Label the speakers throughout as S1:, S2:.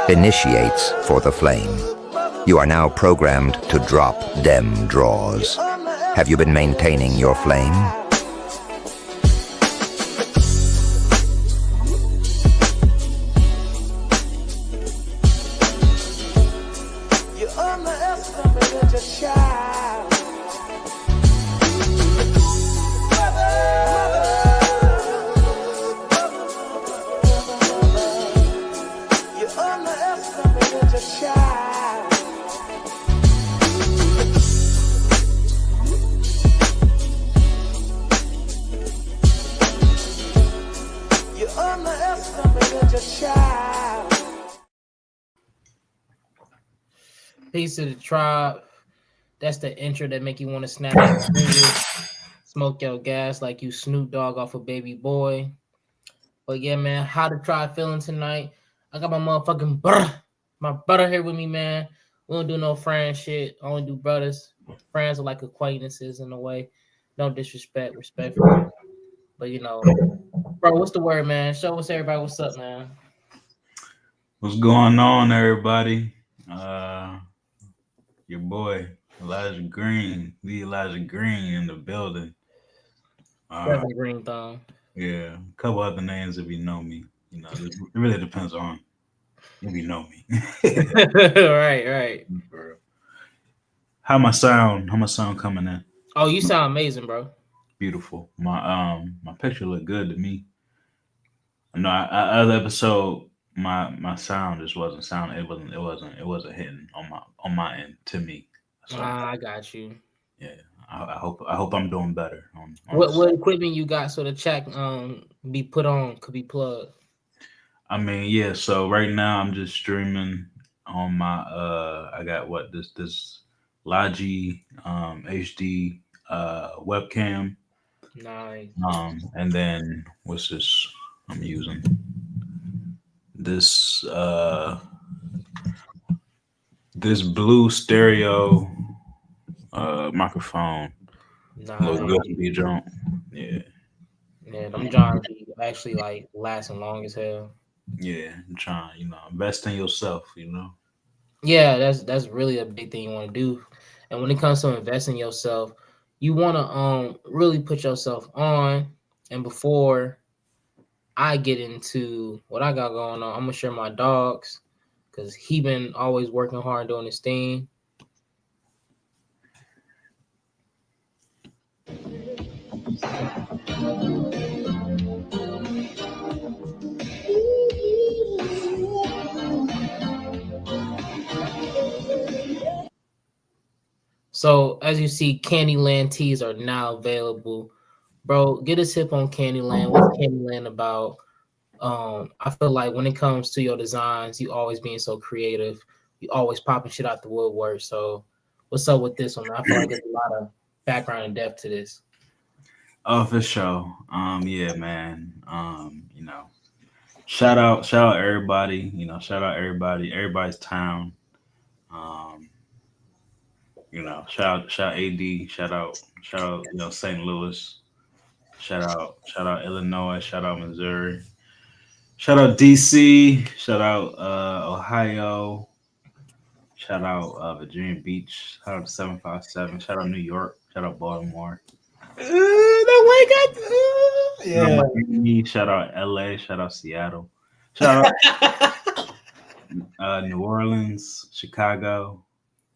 S1: Initiates for the flame. You are now programmed to drop dem draws. Have you been maintaining your flame?
S2: You underestimated your child. You underestimated your child. You underestimated your child.
S3: Peace to the tribe. That's the intro that make you want to snap your fingers, smoke your gas like you Snoop Dogg off a Baby Boy. But yeah, man, how the tribe feeling tonight? I got my motherfucking brother here with me, man. We don't do no friend shit. Only do brothers. Friends are like acquaintances in a way. No disrespect, respectfully. But you know, bro, what's the word, man? Show us everybody what's up, man.
S4: What's going on, everybody? Your boy Elijah Green, the Elijah Green in the building.
S3: Definitely Green Thumb.
S4: Yeah, a couple other names if you know me. You know, it really depends on if you know me.
S3: right.
S4: Bro. How my sound coming in?
S3: Oh, you sound amazing, bro.
S4: Beautiful. My picture looked good to me. No, other episode, my sound just wasn't sounding. It wasn't hitting on my end to me. So
S3: I got you.
S4: yeah, I hope I'm doing better. On
S3: What equipment you got so the chat be put on could be plugged?
S4: I mean, yeah. So right now I'm just streaming on my I got this Logi HD webcam.
S3: Nice.
S4: And then what's this I'm using? This this blue stereo microphone. Little
S3: Nice.
S4: USB jump. Yeah.
S3: Yeah, them Johns be actually like lasting long as hell.
S4: Yeah. I'm trying, invest in yourself,
S3: Yeah, that's really a big thing you want to do. And when it comes to investing in yourself, you want to really put yourself on. And before I get into what I got going on, I'm gonna share my dogs because he been always working hard doing his thing. So as you see, Candyland teas are now available. Bro, get us hip on Candyland. What's Candyland about? I feel like when it comes to your designs, you always being so creative. You always popping shit out the woodwork. So what's up with this one? I feel like there's a lot of background and depth to this.
S4: Oh, for sure. Yeah, man. Shout out everybody. Shout out everybody's town. Um, shout AD. Shout out, St. Louis. Shout out Illinois. Shout out Missouri. Shout out DC. Shout out Ohio. Shout out Virginia Beach. Shout out 757. Shout out New York. Shout out Baltimore.
S3: Yeah.
S4: Miami, shout out LA. Shout out Seattle. Shout out New Orleans, Chicago.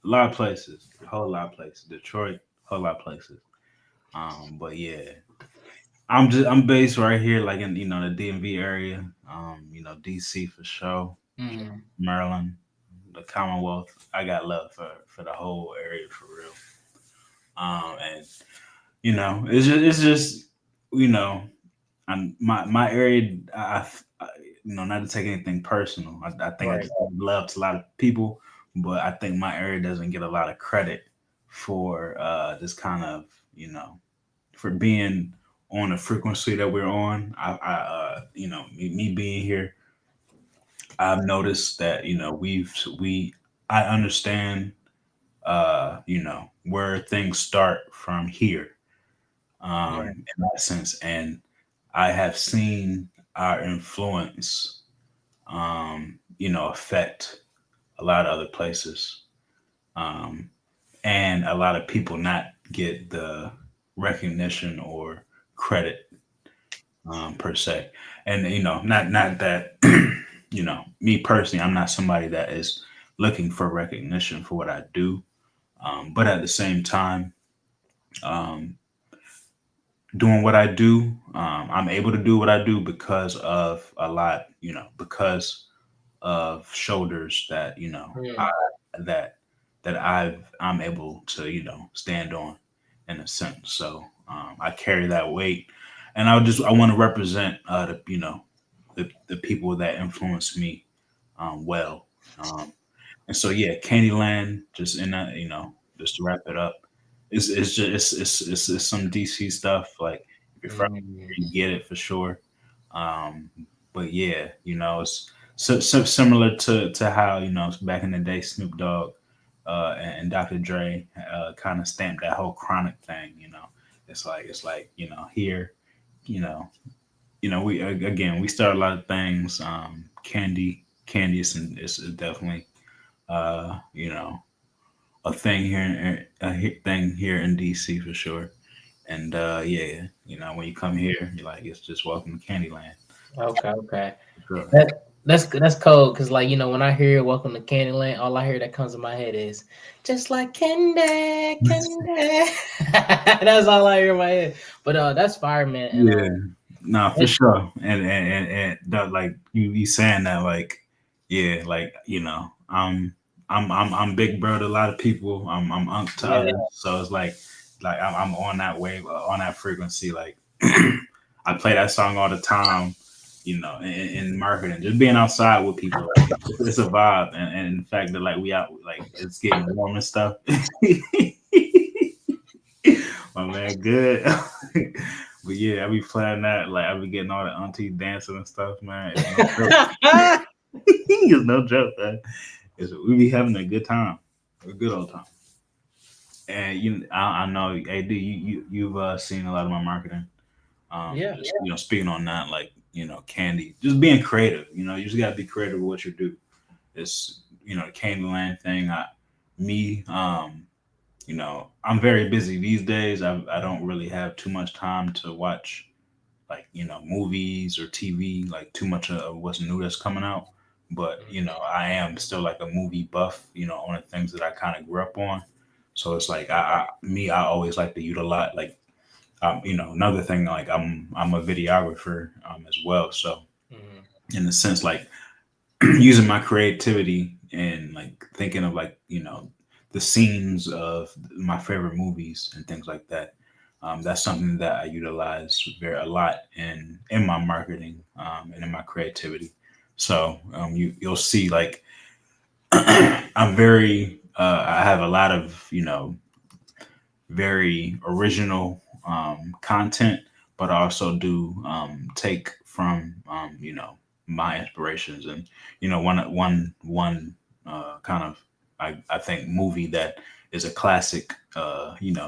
S4: A lot of places. A whole lot of places. Detroit. A whole lot of places. But yeah, I'm based right here, like in the DMV area. DC for sure.
S3: Mhm.
S4: Maryland, the Commonwealth. I got love for the whole area for real. And it's just and my area. Not to take anything personal. I think I
S3: Right.
S4: just love to a lot of people, but I think my area doesn't get a lot of credit for this kind of for being on the frequency that we're on. Me being here, I've noticed that I understand where things start from here,
S3: Right.
S4: in that sense, and I have seen our influence affect a lot of other places, and a lot of people not get the recognition or credit, per se. And not that me personally, I'm not somebody that is looking for recognition for what I do, but at the same time, um, doing what I do, I'm able to do what I do because of a lot, because of shoulders that
S3: Mm.
S4: that I'm able to stand on, in a sense. So I carry that weight, and I want to represent the people that influence me, well. Um, and so yeah, Candyland, just in that, just to wrap it up, it's just it's some DC stuff. Like if you're from
S3: Mm.
S4: here, you get it for sure. Um, but yeah, it's similar to how back in the day Snoop Dogg, and Dr. Dre, kind of stamped that whole chronic thing. It's like here, you know we start a lot of things. Candy is definitely uh, you know, a thing here, thing here in DC for sure. And yeah, when you come here, you're like, it's just welcome to Candyland.
S3: Okay, okay.
S4: Sure.
S3: That's cold because like when I hear "Welcome to Candyland," all I hear that comes in my head is just like candy, candy. That's all I hear in my head. But that's fire, man. And
S4: Yeah, nah, for
S3: it-
S4: sure. And like you saying that, like, yeah, like I'm big bro to a lot of people. I'm uncle to
S3: yeah,
S4: others, so it's like I'm on that wave, on that frequency. Like I play that song all the time, in marketing, just being outside with people. Like, it's a vibe, and the fact that like we out, like it's getting warm and stuff. My man, good. But yeah, I be playing that. Like I be getting all the auntie dancing and stuff, man. It's no joke. It's no joke, man. We be having a good time, a good old time. And I know, AD, you've seen a lot of my marketing.
S3: yeah,
S4: Just speaking on that, like Candy, just being creative. You just gotta be creative with what you do. It's the Candyland thing. Me, I'm very busy these days. I don't really have too much time to watch, like movies or TV, like too much of what's new that's coming out. But I am still like a movie buff, on the things that I kind of grew up on. So it's like I always like to utilize, like, another thing, like I'm a videographer, as well. So
S3: Mhm.
S4: in the sense, like, using my creativity and like thinking of, like, the scenes of my favorite movies and things like that. That's something that I utilize a lot in my marketing, and in my creativity. So you'll see, like, I'm very I have a lot of very original, content, but I also do, take from, my inspirations. And one kind of, I think, movie that is a classic,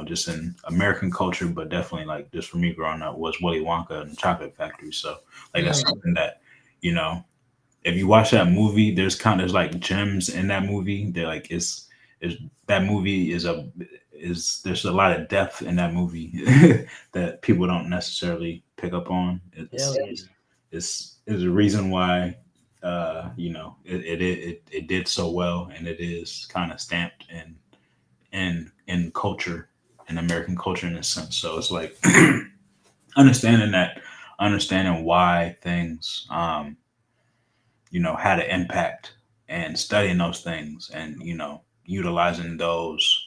S4: just in American culture, but definitely, like, just for me growing up, was Willy Wonka and the Chocolate Factory. So like that's
S3: Mm.
S4: something that, you know if you watch that movie, there's like gems in that movie. They're like, is that movie is there's a lot of depth in that movie that people don't necessarily pick up on.
S3: Hell yeah.
S4: Is a reason why, it did so well, and it is kind of stamped in culture, in American culture, in a sense. So it's like understanding that, understanding why things, had an impact, and studying those things, and utilizing those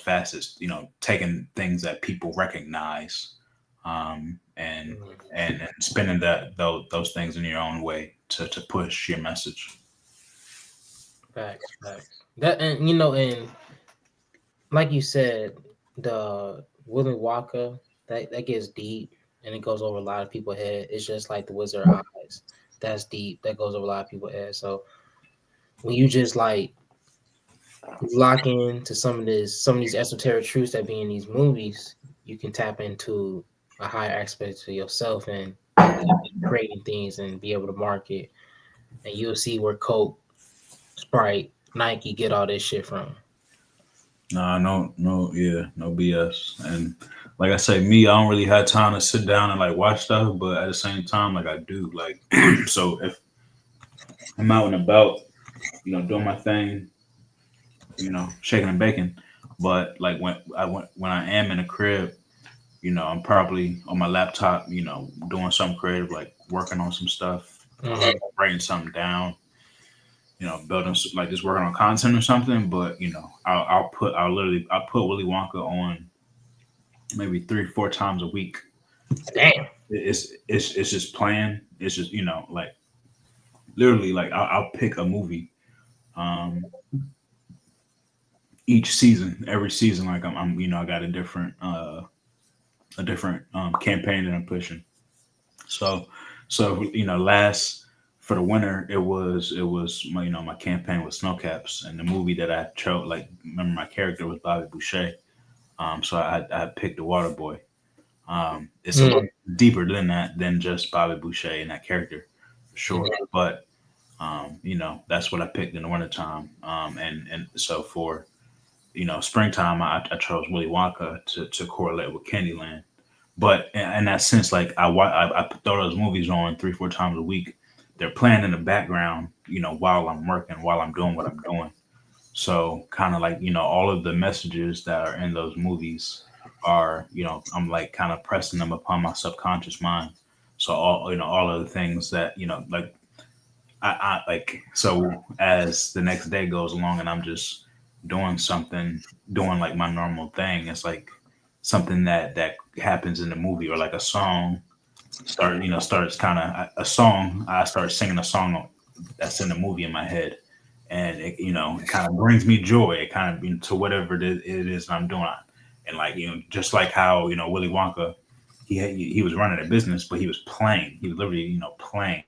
S4: facets, taking things that people recognize, and
S3: Mhm.
S4: and spinning those things in your own way to push your message.
S3: Facts, facts. That and and like you said, the Willy Wonka that gets deep and it goes over a lot of people's head. It's just like the Wizard of Oz. That's deep. That goes over a lot of people's head. So when you just like lock into some of these esoteric truths that be in these movies, you can tap into a higher aspect of yourself and creating things and be able to market. and you'll see where Coke, Sprite, Nike get all this shit from.
S4: Nah, no, no BS. And like I say, me, I don't really have time to sit down and like watch stuff, but at the same time, like I do. Like, so if I'm out and about, doing my thing, shaking and baking, but like when I am in the crib, I'm probably on my laptop, doing something creative, like working on some stuff, writing something down, building like just working on content or something. But I'll put Willy Wonka on maybe 3-4 times a week.
S3: Damn.
S4: It's just playing. It's just like literally like I'll pick a movie, each season, every season. Like I'm I got a different campaign that I'm pushing. So last for the winter, it was my my campaign with Snowcaps, and the movie that I chose. Like, remember my character was Bobby Boucher. So I picked the Water Boy. It's a little deeper than that, than just Bobby Boucher and that character, for sure. But that's what I picked in the wintertime. And so for springtime, I chose Willy Wonka to correlate with Candyland. But in that sense, like I throw those movies on 3-4 times a week. They're playing in the background, while I'm working, while I'm doing what I'm doing. So kind of like, all of the messages that are in those movies are, I'm like kind of pressing them upon my subconscious mind. So all of the things that, like I like, so as the next day goes along and I'm just doing something, doing like my normal thing, it's like something that happens in the movie, or like a song starts kind of a song. I start singing a song that's in the movie in my head, and it it kind of brings me joy. It kind of to whatever it is that I'm doing, and like just like how Willy Wonka, he was running a business, but he was playing. He was literally playing,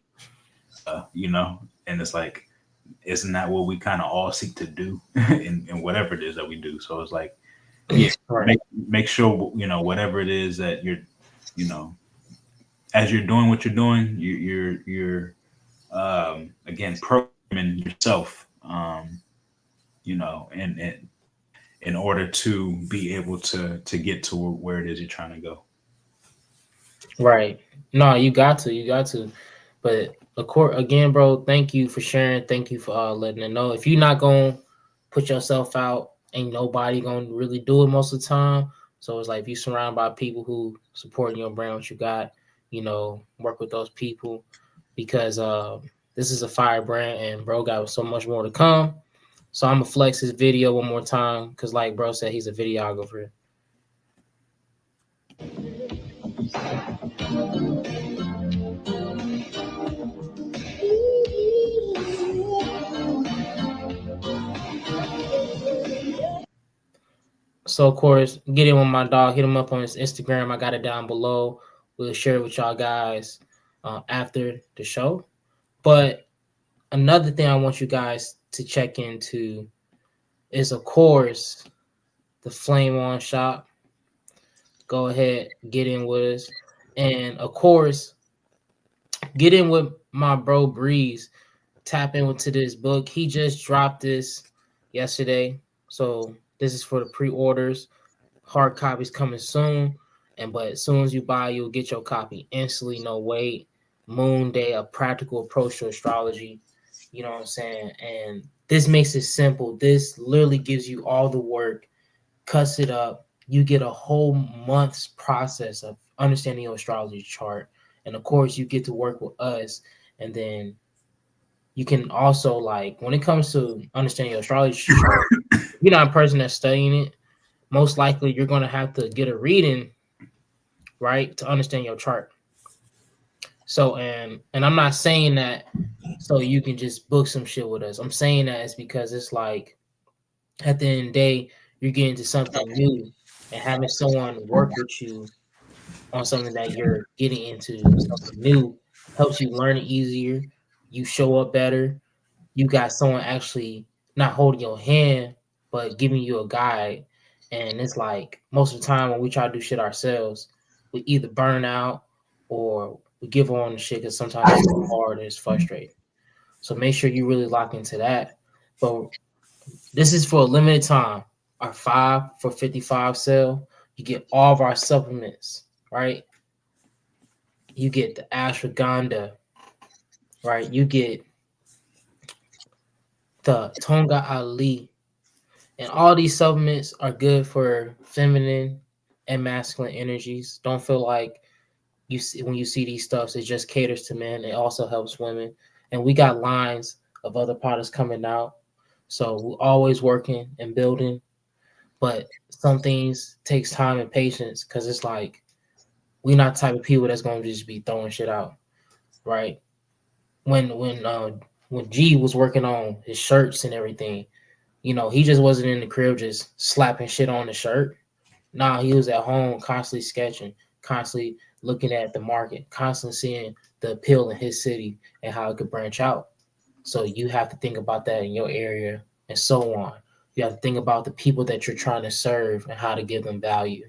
S4: and it's like, isn't that what we kind of all seek to do in whatever it is that we do? So it's like, yeah, make sure whatever it is that you're as you're doing what you're doing, you're again programming yourself, and in order to be able to get to where it is you're trying to go.
S3: Right. No, you got to. But of course, again, bro, thank you for sharing. Thank you for letting it know. If you're not gonna put yourself out, ain't nobody gonna really do it most of the time. So it's like, if you're surrounded by people who support your brand, what you got, work with those people, because this is a fire brand, and bro got so much more to come. So I'm gonna flex his video one more time, because like bro said, he's a videographer. So of course, get in with my dog. Hit him up on his Instagram. I got it down below. We'll share it with y'all guys after the show. But another thing I want you guys to check into is, of course, the Flame On shop. Go ahead, get in with us. And of course, get in with my bro Breeze. Tap into this book. He just dropped this yesterday. So this is for the pre-orders. Hard copies coming soon. But as soon as you buy, you'll get your copy instantly, no wait. Moon Day, a practical approach to astrology. You know what I'm saying? And this makes it simple. This literally gives you all the work, cuts it up. You get a whole month's process of understanding your astrology chart. And of course, you get to work with us. And then you can also, like, when it comes to understanding your astrology chart, you're not a person that's studying it. Most likely, you're going to have to get a reading, right, to understand your chart. So, and I'm not saying that so you can just book some shit with us. I'm saying that it's because it's like, at the end of the day, you're getting to something new, and having someone work with you on something that you're getting into, something new, helps you learn it easier. You show up better. You got someone actually not holding your hand, but giving you a guide. And it's like, most of the time when we try to do shit ourselves, we either burn out or we give on the shit, because sometimes it's hard and it's frustrating. So make sure you really lock into that. But this is for a limited time. Our 5 for 55 sale. You get all of our supplements, right? You get the ashwagandha, right? You get the Tonga Ali. And all these supplements are good for feminine and masculine energies. Don't feel like you see when you see these stuffs, it just caters to men. It also helps women. And we got lines of other products coming out. So we're always working and building. But some things takes time and patience because it's like we're not the type of people that's gonna just be throwing shit out, right? When G was working on his shirts and everything, you know, he just wasn't in the crib just slapping shit on the shirt. Nah, he was at home constantly sketching, constantly looking at the market, constantly seeing the appeal in his city and how it could branch out. So you have to think about that in your area and so on. You have to think about the people that you're trying to serve and how to give them value.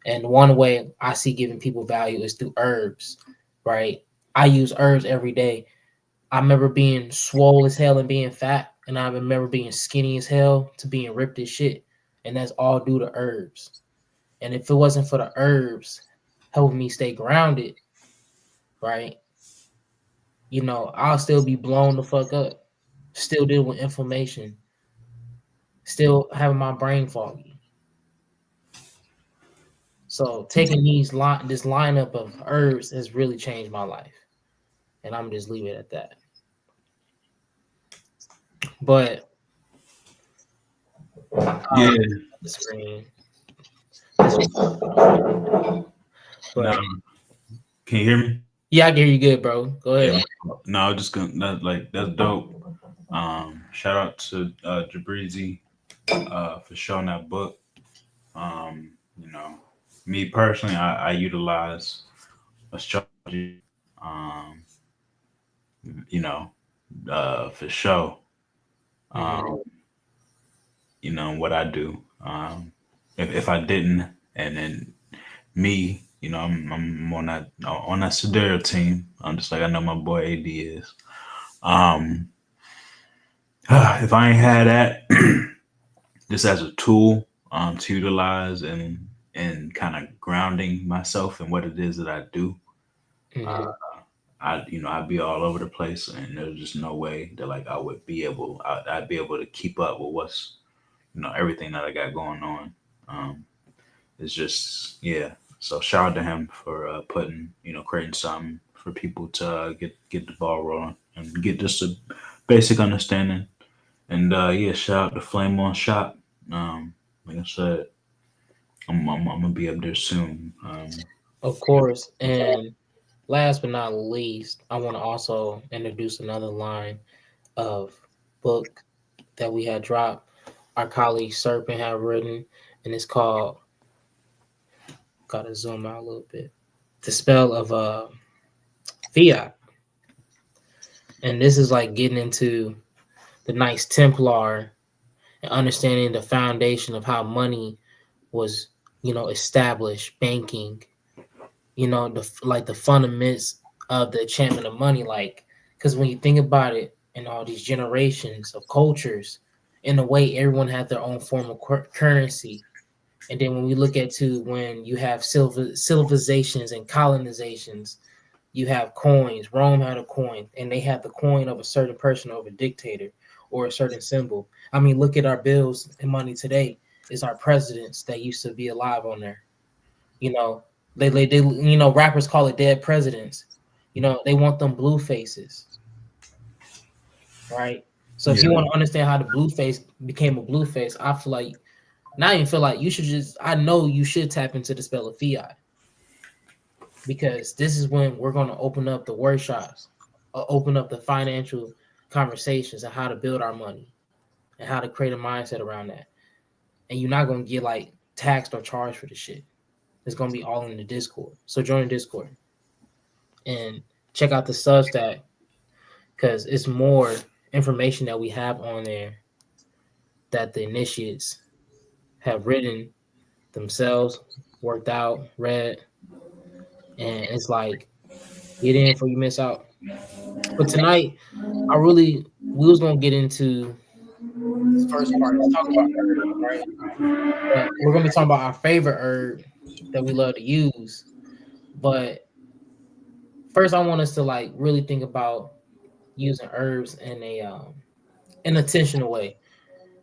S3: And one way I see giving people value is through herbs, right? I use herbs every day. I remember being swole as hell and being fat, and I remember being skinny as hell to being ripped as shit. And that's all due to herbs. And if it wasn't for the herbs helping me stay grounded, right? You know, I'll still be blown the fuck up, still dealing with inflammation, still having my brain foggy. So taking this lineup of herbs has really changed my life. And I'm just leave it at that. But
S4: Yeah.
S3: the screen.
S4: No. Can you hear me?
S3: Yeah, I can hear you good, bro. Go ahead.
S4: No, I was just gonna that's dope. Shout out to Jabrizi for showing that book. You know, me personally, I utilize astrology, you know, for show. You know what I do. If I didn't, and then me, you know, I'm on that Sedera team. I'm just like I know my boy AD is. If I ain't had that, just as a tool to utilize and kind of grounding myself in what it is that I do, I'd be all over the place, and there's just no way that like I would be able, I'd be able to keep up with what's, you know, everything that I got going on. It's just, yeah. So shout out to him for putting, you know, creating something for people to get the ball rolling and get just a basic understanding. And yeah, shout out to Flame on Shop. Like I said, I'm gonna be up there soon.
S3: Of course. And last but not least, I want to also introduce another line of book that we had dropped. Our colleague Serpent had written, and it's called, gotta zoom out a little bit, The Spell of Fiat. And this is like getting into the Knights Templar and understanding the foundation of how money was, you know, established, banking, you know, the fundamentals of the enchantment of money. Like, because when you think about it, in all these generations of cultures, in a way, everyone had their own form of currency. And then when we look at when you have civilizations and colonizations, you have coins. Rome had a coin, and they had the coin of a certain person or of a dictator or a certain symbol. I mean, look at our bills and money today. It's our presidents that used to be alive on there. You know, they you know, rappers call it dead presidents. You know, they want them blue faces, right? So if you want to understand how the blue face became a blue face, I feel like, now I even feel like you should I know you should tap into the spell of fiat, because this is when we're going to open up the workshops, open up the financial conversations on how to build our money and how to create a mindset around that. And you're not going to get like taxed or charged for the shit. It's going to be all in the Discord. So join the Discord and check out the Substack, because it's more information that we have on there that the initiates have written themselves, worked out, read, and it's like, get in before you miss out. But tonight, we was gonna get into this first part. Let's talk about herbs, right? But we're gonna be talking about our favorite herb that we love to use. But first, I want us to like really think about using herbs in a an intentional way,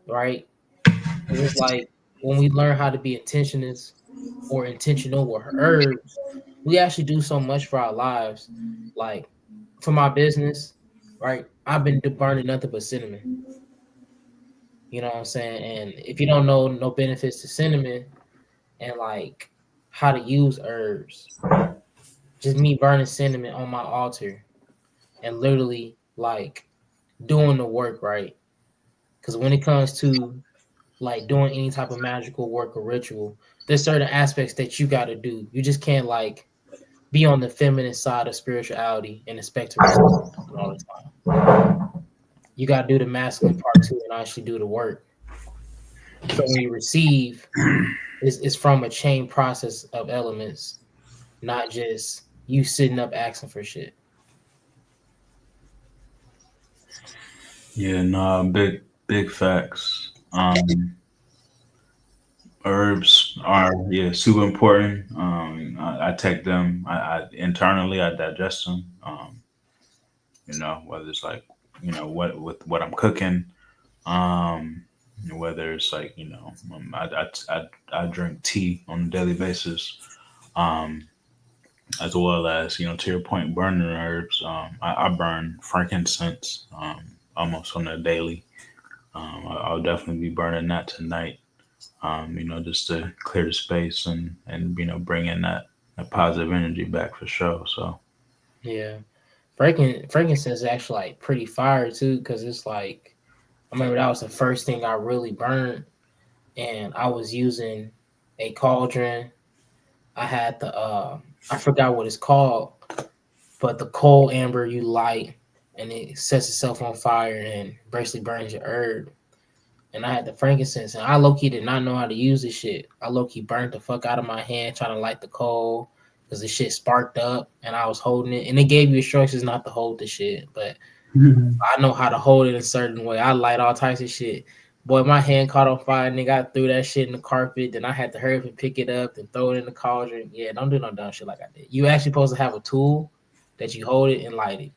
S3: right? 'Cause it's like when we learn how to be intentional with herbs, we actually do so much for our lives. Like for my business, right? I've been burning nothing but cinnamon. You know what I'm saying? And if you don't know no benefits to cinnamon and like how to use herbs, just me burning cinnamon on my altar and literally like doing the work, right? Because when it comes to like doing any type of magical work or ritual, there's certain aspects that you got to do. You just can't like be on the feminine side of spirituality and expect to receive all the time. You got to do the masculine part too and actually do the work. So when you receive, it's from a chain process of elements, not just you sitting up asking for shit.
S4: Yeah, no, big facts. Herbs are super important. I take them. I internally I digest them. Whether it's like what with what I'm cooking. Um, Whether it's like I drink tea on a daily basis. Um, as well as to your point, burning herbs. I burn frankincense almost on a daily. I'll definitely be burning that tonight. Just to clear the space and bring in that positive energy back for sure. So
S3: Yeah. Frankincense is actually like pretty fire too, because it's like I remember that was the first thing I really burned, and I was using a cauldron. I had the I forgot what it's called, but the coal amber you light and it sets itself on fire and basically burns your herb. And I had the frankincense, and I low key did not know how to use this shit. I low key burnt the fuck out of my hand trying to light the coal because the shit sparked up, and I was holding it. And they gave you instructions not to hold the shit, but I know how to hold it a certain way. I light all types of shit. Boy, my hand caught on fire, nigga. I threw that shit in the carpet. Then I had to hurry up and pick it up and throw it in the cauldron. Yeah, don't do no dumb shit like I did. You actually supposed to have a tool that you hold it and light it.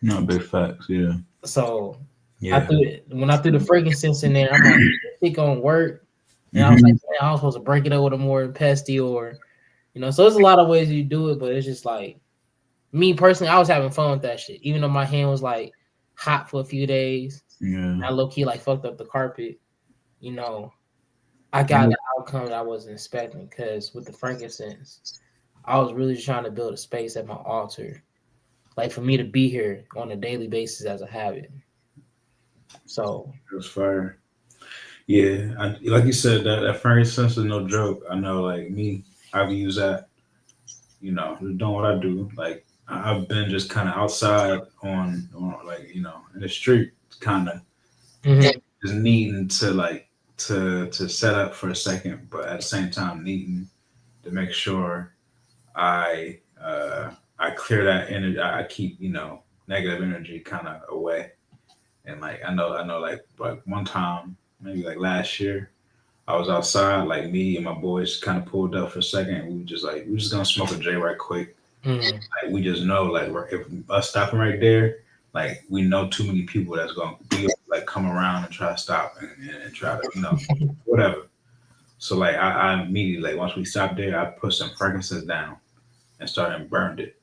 S4: no, big facts. Yeah.
S3: So
S4: Yeah.
S3: when I threw the frankincense in there, I'm like, this shit gonna work. And I was like, man, I was supposed to break it up with a more pesty or, so there's a lot of ways you do it, but it's just like, me personally, I was having fun with that shit. Even though my hand was like hot for a few days,
S4: Yeah.
S3: I low key like fucked up the carpet. I got the outcome that I wasn't expecting because with the frankincense, I was really trying to build a space at my altar, like for me to be here on a daily basis as a habit. So
S4: It was fire. Yeah, like you said, that frankincense is no joke. I know, like me, I've used that. Doing what I do. Like I've been just kind of outside on like in the street, kind of just needing to set up for a second, but at the same time needing to make sure I clear that energy. I keep negative energy kind of away. And like I know like one time maybe like last year I was outside like me and my boys kind of pulled up for a second. And we were just gonna smoke a J right quick. Like we just know like if us stopping right there, like we know too many people that's gonna be like come around and try to stop and try to whatever. So like I immediately like once we stopped there, I put some frankincense down and started and burned it.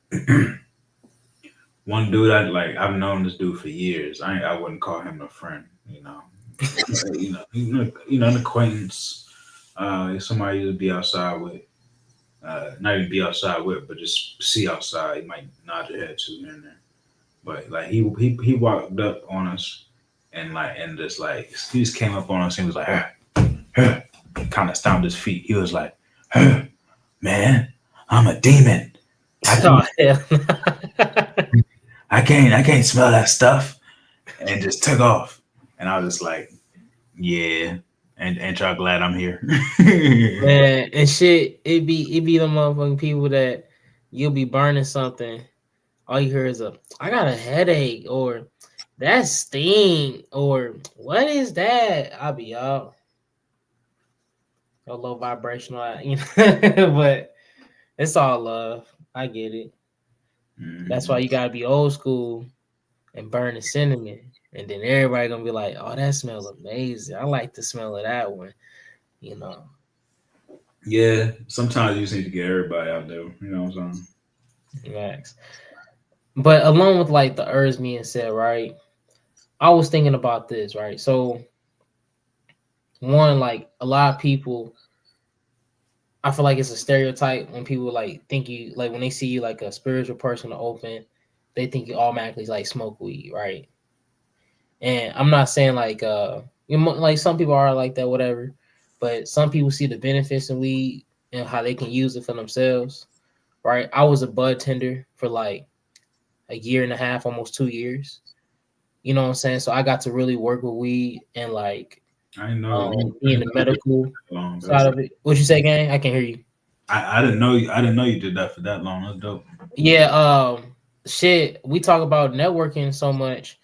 S4: One dude I've known this dude for years. I wouldn't call him a friend, an acquaintance. Somebody to be outside with, not even be outside with, but just see outside. You might nod your head to here and there. But like he walked up on us and just like he just came up on us and he was like, kind of stomped his feet. He was like, man, I'm a demon. I can't smell that stuff, and just took off. And I was just like, yeah, and ain't y'all glad I'm here?
S3: Man, and shit, it be the motherfucking people that you'll be burning something all you hear is I got a headache, or that sting, or what is that? I'll be out. A low vibrational, you know, but it's all love. I get it. That's why you gotta be old school and burn the cinnamon. And then everybody gonna be like, oh, that smells amazing. I like the smell of that one, you know.
S4: Yeah, sometimes you just need to get everybody out there. You know what I'm saying?
S3: Max. But along with like the herbs being said, right? I was thinking about this, right? So one, like a lot of people, I feel like it's a stereotype when people like think you like when they see you like a spiritual person or open, they think you automatically like smoke weed, right? And I'm not saying like you know, like some people are like that, whatever. But some people see the benefits of weed and how they can use it for themselves, right? I was a bud tender for like a year and a half, almost 2 years. You know what I'm saying? So I got to really work with weed and like
S4: I know.
S3: being the medical
S4: Long.
S3: side of it. What you say, gang? I can hear you.
S4: I didn't know you. I didn't know you did that for that long. That's dope.
S3: Yeah. Shit. We talk about networking so much.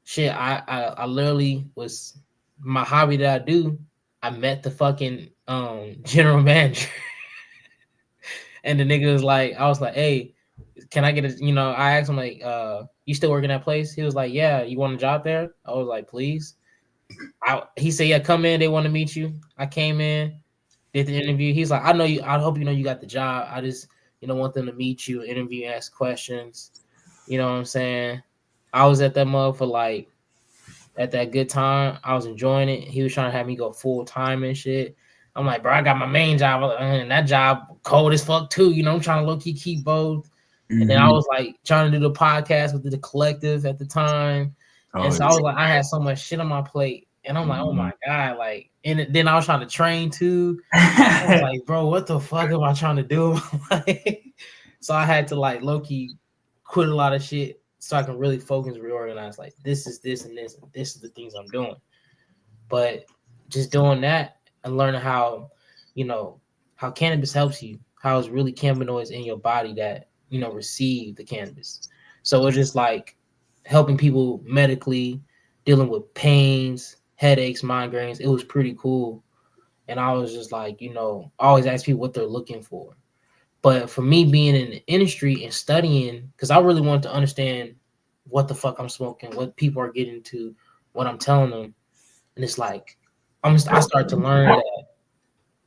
S3: Shit. I literally was my hobby that I do. I met the fucking general manager, and the nigga was like, I was like, hey, can I get a, you know, I asked him like, you still working that place? He was like, yeah, you want a job there? I was like, please. He said, yeah, come in. They want to meet you. I came in, did the interview. He's like, I know you. I hope you know you got the job. I just, you know, want them to meet you, interview, ask questions. You know what I'm saying? I was at that mug for like, at that good time. I was enjoying it. He was trying to have me go full time and shit. I'm like, bro, I got my main job, and that job cold as fuck too. You know, I'm trying to low key keep both. And then I was like trying to do the podcast with the collective at the time. And so I was like, I had so much shit on my plate. And I'm like, oh my God. Like, and then I was trying to train too. I was like, bro, what the fuck am I trying to do? So I had to like low key quit a lot of shit so I can really focus, reorganize. Like, this is this and this, and this is the things I'm doing. But just doing that and learning how, you know, how cannabis helps you, how it's really cannabinoids in your body that, you know, receive the cannabis. So it's just like helping people medically, dealing with pains, headaches, migraines. It was pretty cool. And I was just like, you know, I always ask people what they're looking for. But for me being in the industry and studying, because I really wanted to understand what the fuck I'm smoking, what people are getting to, what I'm telling them. And it's like, I started to learn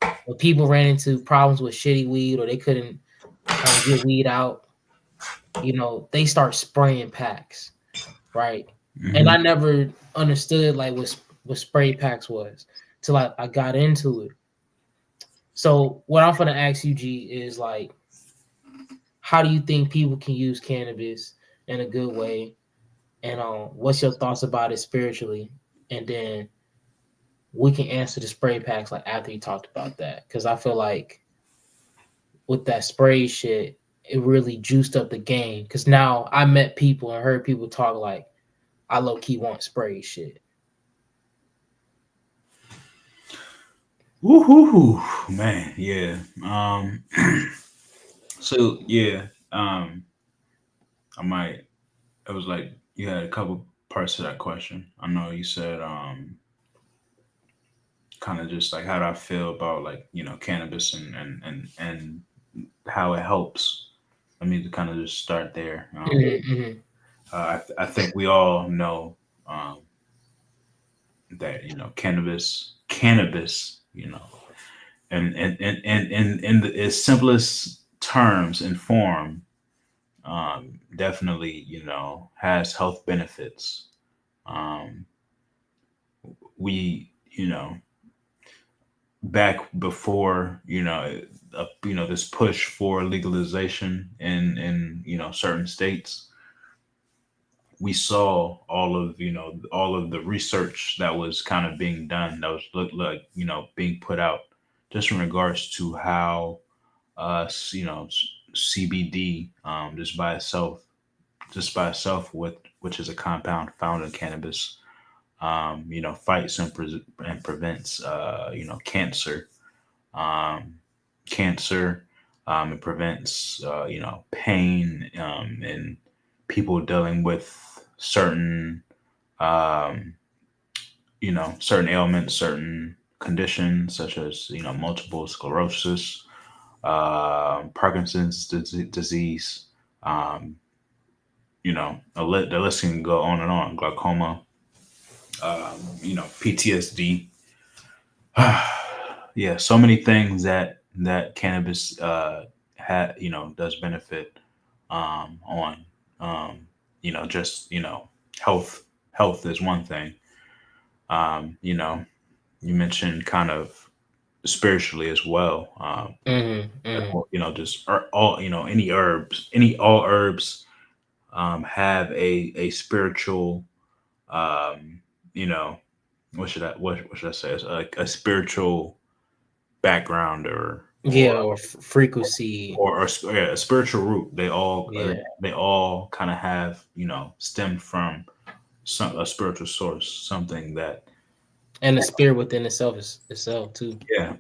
S3: that when people ran into problems with shitty weed or they couldn't get weed out, you know, they start spraying packs, right? And I never understood like what spray packs was till I got into it. So what I'm gonna ask you, G, is like, how do you think people can use cannabis in a good way? And what's your thoughts about it spiritually? And then we can answer the spray packs like after you talked about that, because I feel like with that spray shit, it really juiced up the game. Because now I met people and heard people talk like, I low key want spray shit.
S4: Woohoo, man, yeah. So yeah, I might. It was like you had a couple parts to that question. I know you said kind of just like how do I feel about like, you know, cannabis and how it helps. Let me kind of just start there. I think we all know that, you know, cannabis, you know, and in the its simplest terms and form, definitely, you know, has health benefits. We, you know, back before, you know, this push for legalization in you know certain states, we saw all of, you know, all of the research that was kind of being done, that was like, you know, being put out just in regards to how you know, CBD just by itself, with which is a compound found in cannabis, you know, fights and prevents you know, cancer. It prevents you know, pain, and people dealing with certain, um, certain ailments, certain conditions, such as, multiple sclerosis, Parkinson's disease, um, the list can go on and on, glaucoma, PTSD. Yeah, so many things that cannabis does benefit on. Um, just health is one thing. You know, you mentioned kind of spiritually as well.
S3: Mm-hmm.
S4: Just all any all herbs have a spiritual, um, you know, what should I say? It's like a spiritual background,
S3: Yeah, or frequency.
S4: yeah, a spiritual root.
S3: Yeah,
S4: They all kind of have, stem from a spiritual source, something that,
S3: and the spirit within itself is itself too.
S4: yeah,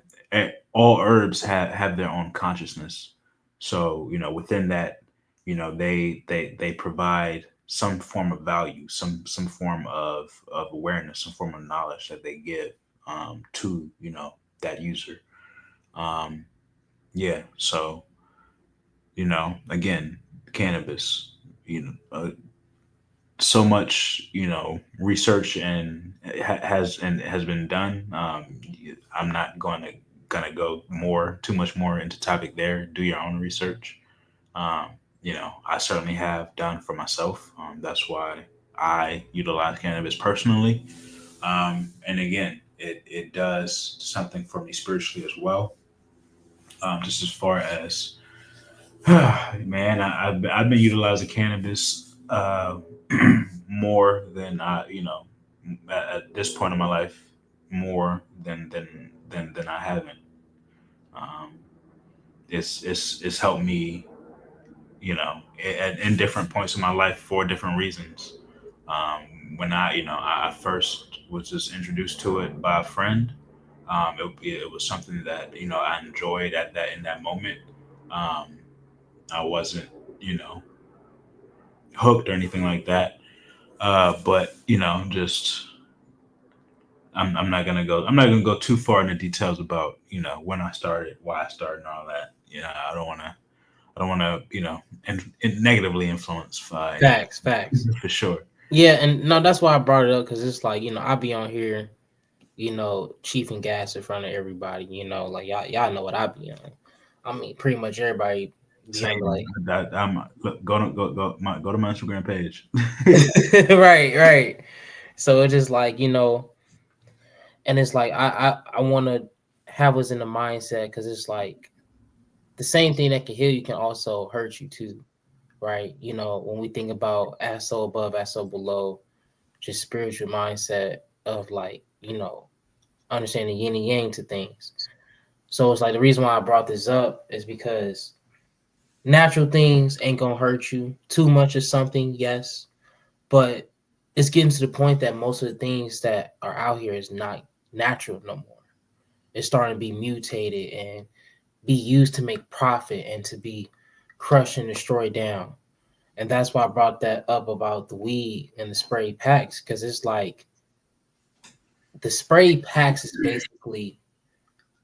S4: all herbs have their own consciousness. So, within that, they provide some form of value, some form of awareness, some form of knowledge that they give to, that user. Um, yeah. So, again, cannabis, so much, research has been done. I'm not gonna go too much more into topic there. Do your own research. Um, I certainly have done for myself. That's why I utilize cannabis personally. And again, it does something for me spiritually as well. Just as far as man, I've been utilizing cannabis more than at this point in my life, more than I haven't. Um, it's helped me, in different points in my life for different reasons. When I first was just introduced to it by a friend. It was something that I enjoyed at that in that moment. Um, I wasn't, hooked or anything like that. But just I'm not gonna go too far into details about when I started, why I started, and all that. I don't want to and negatively influence
S3: Facts.
S4: for sure.
S3: Yeah, and no, that's why I brought it up because it's like I be on here, chief and gas in front of everybody. Like y'all know what I be on. I mean, pretty much everybody be on
S4: Same.
S3: like
S4: Go to my Instagram page.
S3: right. So it's just like and it's like I want to have us in the mindset because it's like the same thing that can heal you can also hurt you too, right? When we think about as so above, as so below, just spiritual mindset of like understanding yin and yang to things. So it's like the reason why I brought this up is because natural things ain't gonna hurt you too much of something, yes, but it's getting to the point that most of the things that are out here is not natural no more. It's starting to be mutated and be used to make profit and to be crushed and destroyed down. And that's why I brought that up about the weed and the spray packs, because it's like the spray packs is basically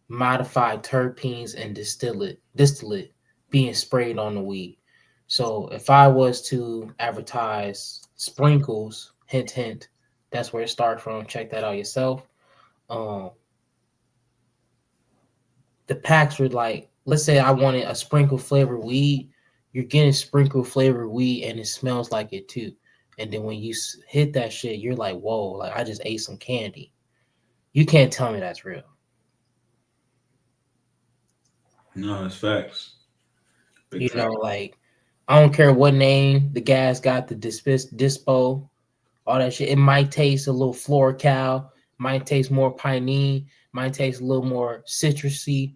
S3: modified terpenes and distillate being sprayed on the weed. So if I was to advertise sprinkles, hint hint, that's where it starts from. Check that out yourself. Um, the packs were like, let's say I wanted a sprinkle flavored weed, you're getting sprinkle flavored weed and it smells like it too. And then when you hit that shit, you're like, whoa, like I just ate some candy. You can't tell me that's real.
S4: No, it's facts. Big facts.
S3: Like I don't care what name the gas got, the dispo, all that shit. It might taste a little Floral, might taste more pinene, might taste a little more citrusy,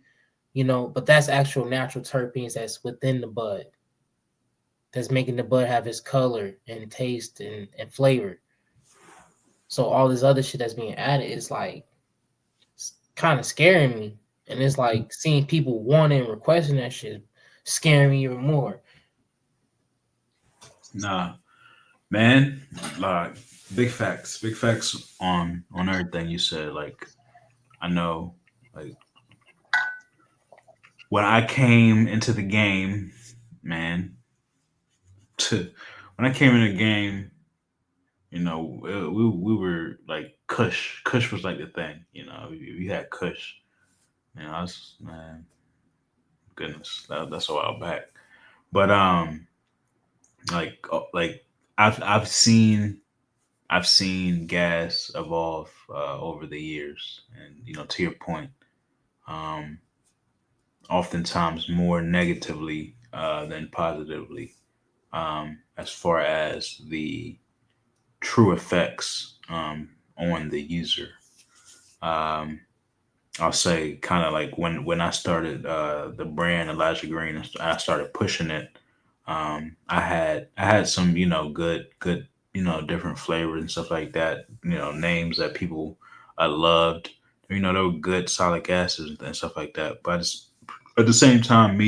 S3: but that's actual natural terpenes that's within the bud. That's making the bud have its color and taste and flavor. So all this other shit that's being added is like it's kind of scaring me. And it's like seeing people wanting and requesting that shit scaring me even more.
S4: Nah, Man, like big facts on everything you said. Like I know, like when I came into the game, man, when I came in the game, we were like Kush. Kush was like the thing. We had Kush. I was man, goodness, that's a while back. But like I've seen gas evolve over the years, and to your point, um, oftentimes more negatively than positively, as far as the true effects on the user. Um, I'll say kind of like when I started the brand Elijah Green, and I started pushing it. I had some good different flavors and stuff like that. Names that people loved. They were good solid gases and stuff like that. But at the same time,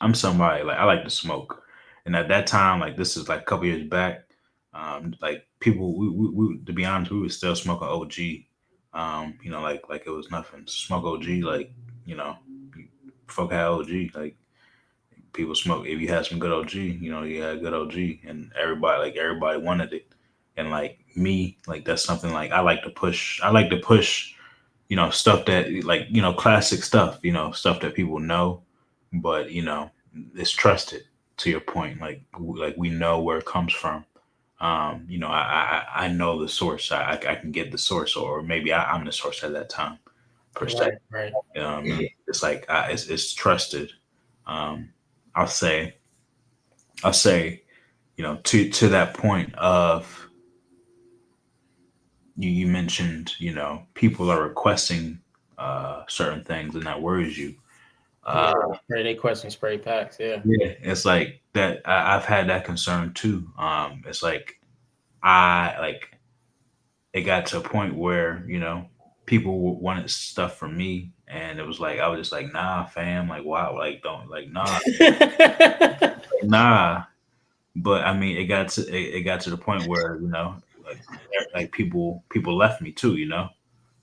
S4: I'm somebody like I like to smoke, and at that time, like this is like a couple years back, like people we to be honest, we were still smoking OG, like it was nothing. Smoke OG, like you know, folk had OG, like people smoke. If you had some good OG, you had good OG, and everybody wanted it, and like me, like that's something like I like to push. I like to push, stuff that like classic stuff, stuff that people know, but it's trusted. To your point, like we know where it comes from. I know the source. I can get the source, or maybe I'm the source at that time, per se.
S3: Right, right.
S4: It's like it's trusted. Um, I'll say I'll say to that point of you mentioned people are requesting certain things and that worries you.
S3: Yeah,
S4: Uh,
S3: spray they question spray packs. Yeah.
S4: yeah, it's like that. I've had that concern too. It's like I like it got to a point where people wanted stuff from me, and it was like I was just like, nah, fam, like wow, like don't like nah. But I mean, it got to the point where like people left me too,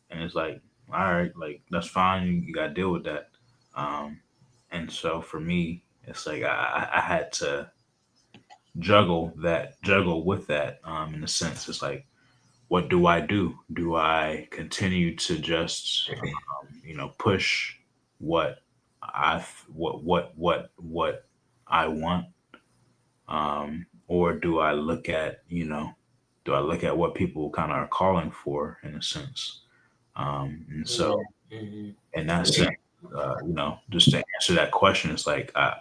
S4: and it's like all right, like that's fine, you got to deal with that. Um, and so for me, it's like I had to juggle with that. In a sense, it's like what do I do? Do I continue to just push what what I want, or do I look at what people kind of are calling for in a sense? And so
S3: Mhm.
S4: in that sense, just to answer that question, it's like I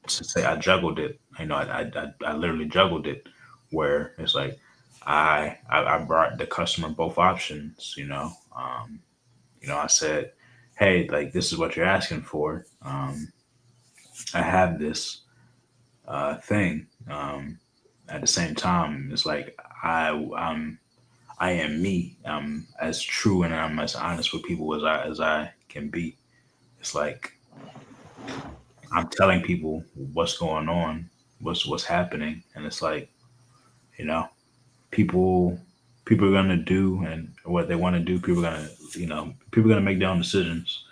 S4: to say I juggled it. I literally juggled it, where it's like I brought the customer both options. I said, hey, like this is what you're asking for. I have this thing. At the same time, it's like I am me. I'm as true and I'm as honest with people as I can be. It's like I'm telling people what's going on, what's happening, and it's like you know people people are gonna do and what they want to do. People are gonna make their own decisions.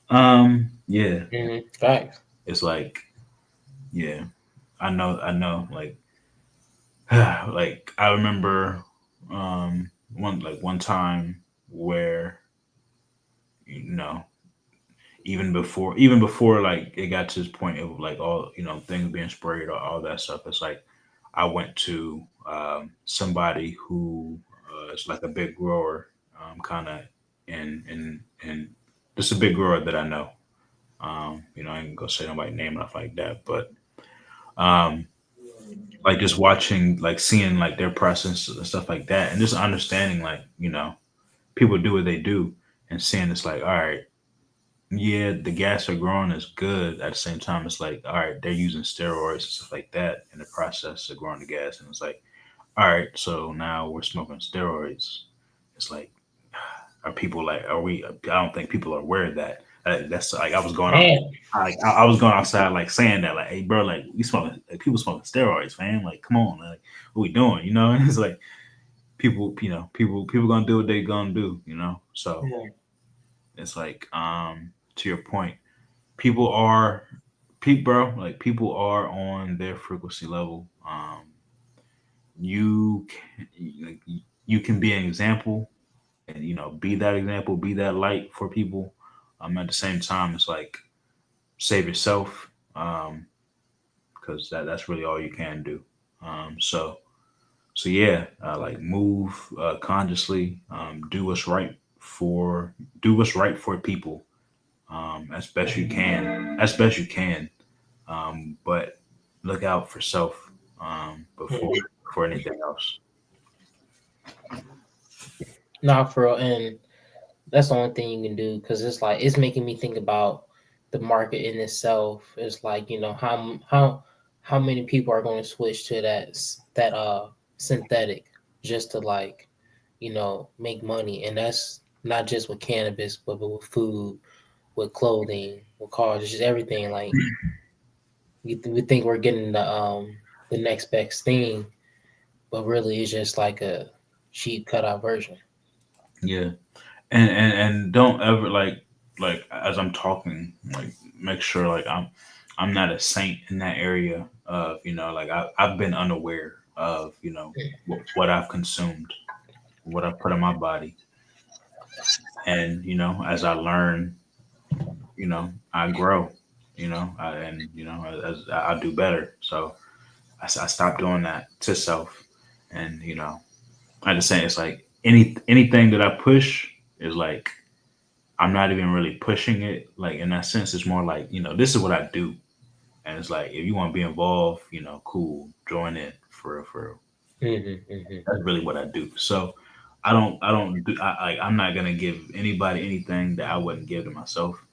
S4: Yeah,
S3: Facts.
S4: it's like yeah, I know, like like I remember one time where you know even before like it got to this point of like all things being sprayed or all that stuff. It's like I went to somebody who is like a big grower, kind of in just a big grower that I know. I ain't gonna say nobody name enough like that, but um, like just watching, like seeing like their presence and stuff like that, and just understanding like people do what they do, and seeing it's like all right, yeah, the gas are growing is good. At the same time, it's like, all right, they're using steroids and stuff like that in the process of growing the gas. And it's like, all right, so now we're smoking steroids. It's like, are we, I don't think people are aware of that. That's like I was going out.
S3: Man,
S4: I was going outside like saying that like, hey bro, like we smoking, like, people smoking steroids, man. Like, come on, like what we doing? You know, and it's like people, people gonna do what they gonna do. You know, so
S3: yeah.
S4: it's like to your point, people are bro, like people are on their frequency level. You like, you can be an example and be that example, be that light for people. At the same time, it's like save yourself, because that's really all you can do. So yeah, like move consciously, do what's right for people, as best you can, but look out for self, before anything else.
S3: Not for real. And that's the only thing you can do because it's like it's making me think about the market in itself. It's like how many people are going to switch to that synthetic just to like make money, and that's not just with cannabis, but with food, with clothing, with cars, just everything. Like we think we're getting the next best thing, but really it's just like a cheap cutout version.
S4: Yeah, and don't ever like as I'm talking, like make sure like I'm not a saint in that area of like I've been unaware of what I've consumed, what I put in my body, and as I learn, I grow, and as I do better. So I stopped doing that to self, and I just saying it's like anything that I push is like I'm not even really pushing it. Like in that sense, it's more like this is what I do, and it's like if you want to be involved, cool, join in for real, for real.
S3: Hmm.
S4: That's really what I do. So I don't do I'm not gonna give anybody anything that I wouldn't give to myself.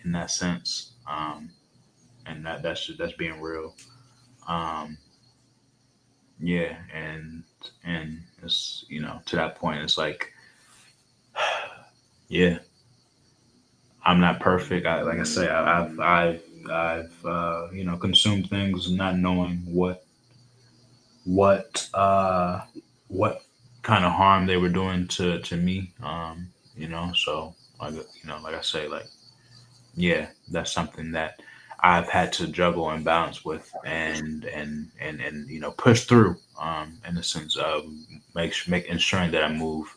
S4: In that sense, and that's being real. Um, yeah, and it's to that point, it's like yeah, I'm not perfect. Like I say, I've consumed things not knowing what uh what kind of harm they were doing to me. So like like I say, like yeah, that's something that I've had to juggle and balance with, and push through. In the sense of make ensuring that I move,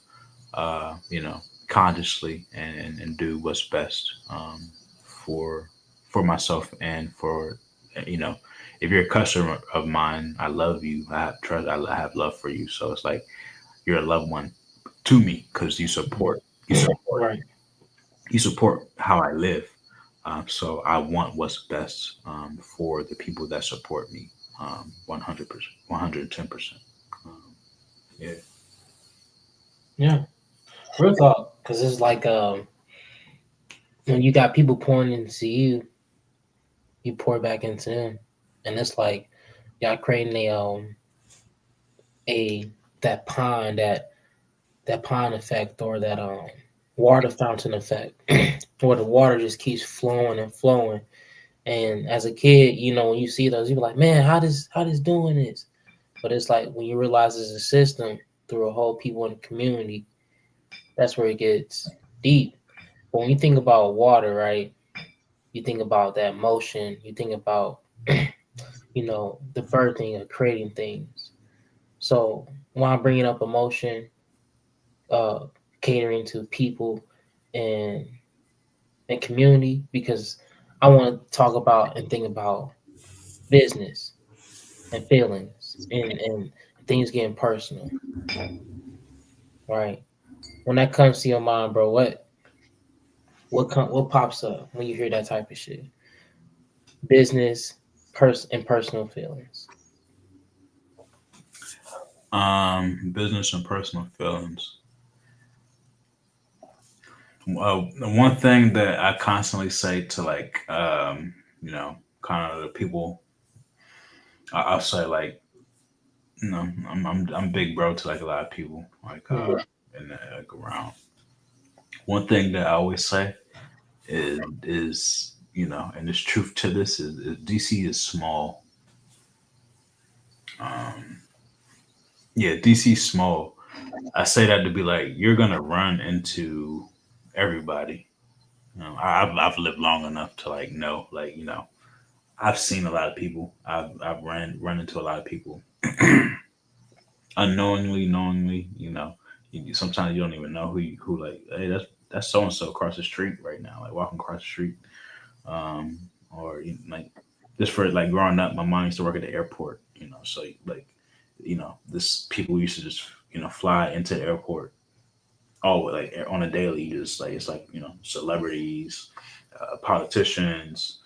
S4: consciously, and do what's best, for myself and for you know if you're a customer of mine, I love you, I have trust, I have love for you, so it's like you're a loved one to me because
S3: Right.
S4: you support how I live. So I want what's best, for the people that support me, 100%, 110%. Um, yeah.
S3: Yeah. Real talk. Because it's like when you got people pouring into you, you pour back into them, and it's like y'all creating a that pond that pond effect or that water fountain effect where the water just keeps flowing and flowing. And as a kid, when you see those, you be like, man, how this doing this? But it's like when you realize it's a system through a whole people in the community, that's where it gets deep. But when you think about water, right? You think about that motion. You think about the birthing or creating things. So when I'm bringing up emotion, uh, catering to people and community, because I want to talk about and think about business and feelings and things getting personal, right? When that comes to your mind, bro, what pops up when you hear that type of shit? Business, and personal feelings.
S4: Business and personal feelings. The one thing that I constantly say to like, kind of the people, I'll say like, I'm big bro to like a lot of people, like,
S3: Mhm.
S4: in the, like around. One thing that I always say is and there's truth to this is DC is small. Um, yeah, DC's small. I say that to be like you're gonna run into everybody. I've lived long enough to like know like I've seen a lot of people. I've run into a lot of people unknowingly, knowingly. Sometimes you don't even know who like hey that's so and so across the street right now, like walking across the street. Or like just for like growing up, my mom used to work at the airport. So like this people used to just fly into the airport all like on a daily. Just like it's like celebrities, politicians,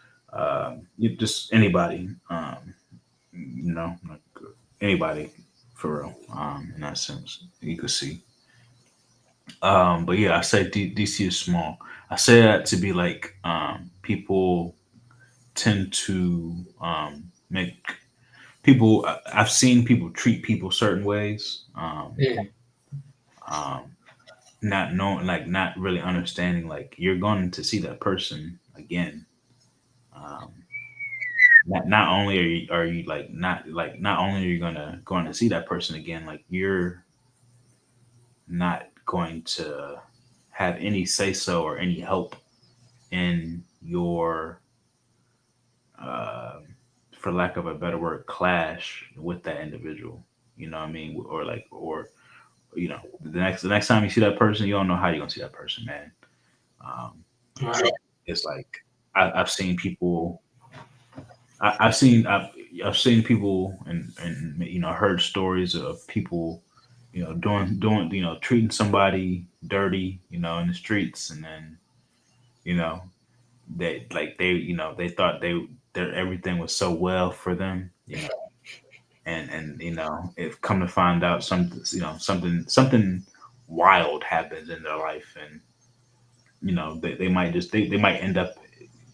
S4: just anybody. Like anybody for real. In that sense, you could see. But yeah, I say DC is small. I say that to be like people tend to make people. I've seen people treat people certain ways.
S3: Yeah.
S4: Um, Not knowing, like, not really understanding, like, you're going to see that person again. Um, not only are you not only are you going to see that person again, like you're not going to have any say so or any help in your uh, for lack of a better word, clash with that individual. You know what I mean? Or like, or the next time you see that person, you don't know how you're gonna see that person, man. Um,
S3: Right.
S4: it's like I've seen people. I've seen people and heard stories of people doing treating somebody dirty in the streets, and then you know they thought their everything was so well for them, and if come to find out something wild happens in their life, and they might they might end up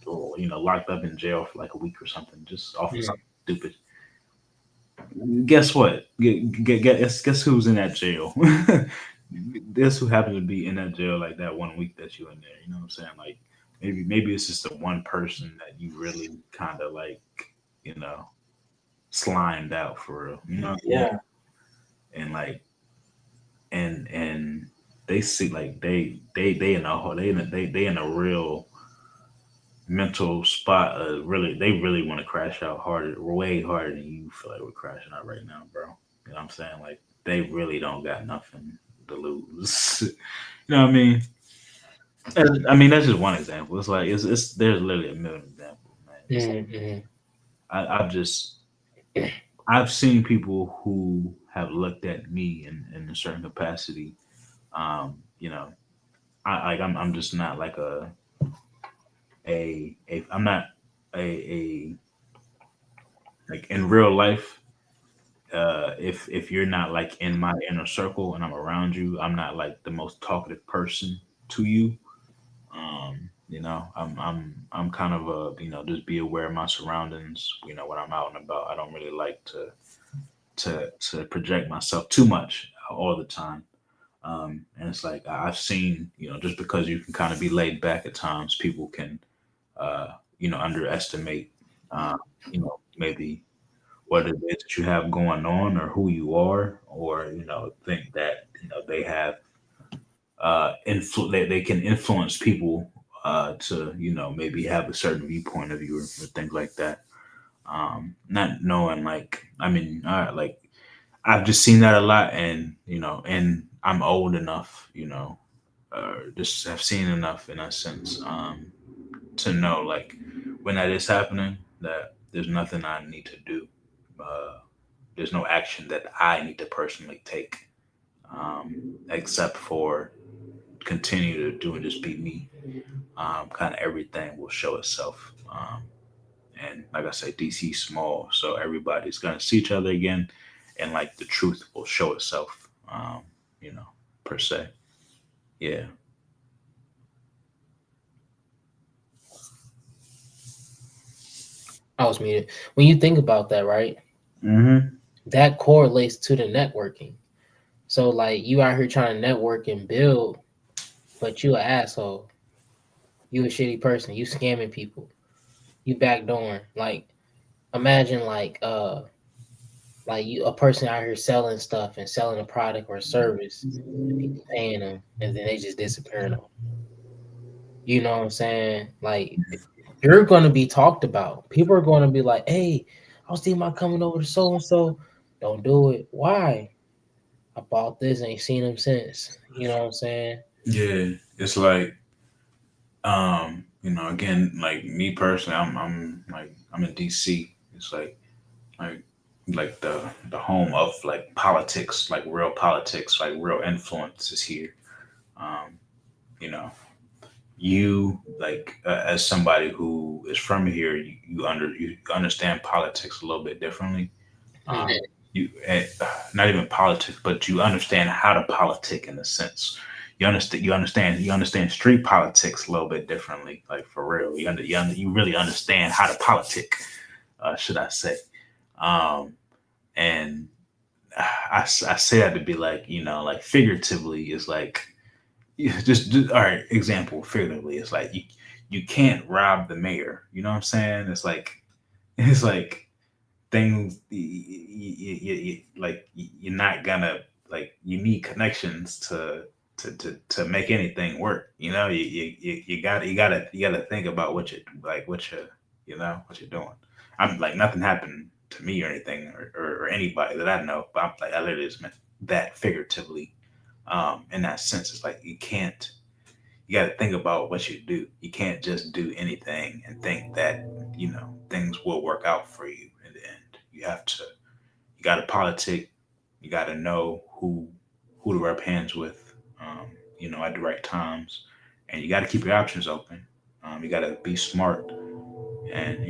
S4: locked up in jail for like a week or something, just off of
S3: Yeah.
S4: something stupid. Guess what? Guess who's in that jail? Guess who happened to be in that jail like that one week that you in there? You know what I'm saying? Like maybe it's just the one person that you really kind of like, you know, slimed out for real. You know?
S3: Yeah.
S4: And like and they see like they in a they in a real mental spot. Really, they really want to crash out harder, way harder than you feel like we're crashing out right now, bro. You know what I'm saying? Like they really don't got nothing to lose. You know what I mean? I mean that's just one example. It's like it's there's literally a million examples, man. It's like,
S3: Mm-hmm.
S4: I've just I've seen people who have looked at me in a certain capacity. You know, I'm just not like a I'm not a like in real life. If you're not like in my inner circle and I'm around you, I'm not like the most talkative person to you. I'm kind of a just be aware of my surroundings. When I'm out and about, I don't really like to project myself too much all the time. And it's like I've seen, just because you can kind of be laid back at times, people can, underestimate, maybe what it is that you have going on or who you are, or, think that, they have, they can influence people, to, maybe have a certain viewpoint of you or things like that. Not knowing, like, I mean, like, I've just seen that a lot, and I'm old enough, just have seen enough in that sense, to know, like, when that is happening, that there's nothing I need to do. Uh, there's no action that I need to personally take, except for continue to do and just be me. Kind of everything will show itself. And like I say, DC small, so everybody's gonna see each other again, and like the truth will show itself. You know, per se. Yeah.
S3: I was muted. When you think about that, right?
S4: Mm-hmm.
S3: That correlates to the networking. So like you out here trying to network and build, but you an asshole. You a shitty person. You scamming people. You backdooring. Like imagine like you a person out here selling stuff and selling a product or a service and people paying them and then they just disappearing on. You know what I'm saying? Like you're gonna be talked about. People are gonna be like, hey, I was thinking about coming over to so and so. Don't do it. Why? I bought this, ain't seen him since. You know what I'm saying?
S4: Yeah, it's like again, like me personally, I'm in DC. It's like like the home of like politics, like real influence is here. Um, you know, you like as somebody who is from here, you understand politics a little bit differently.
S3: Mhm.
S4: You not even politics, but you understand how to politic in a sense. You understand street politics a little bit differently, like for real. You really understand how to politic, should I say? Um, and I say that to be like like figuratively is like just all right. Example figuratively is like you can't rob the mayor. You know what I'm saying? It's like it's like things like you're not gonna like you need connections to make anything work. You gotta think about what you're doing. I'm like nothing happened to me or anything or anybody that I know, but I'm like I literally just meant that figuratively. In that sense, it's like you got to think about what you do. You can't just do anything and think that things will work out for you in the end. You got to politic. You got to know who to rub hands with, at the right times, and you got to keep your options open. You got to be smart and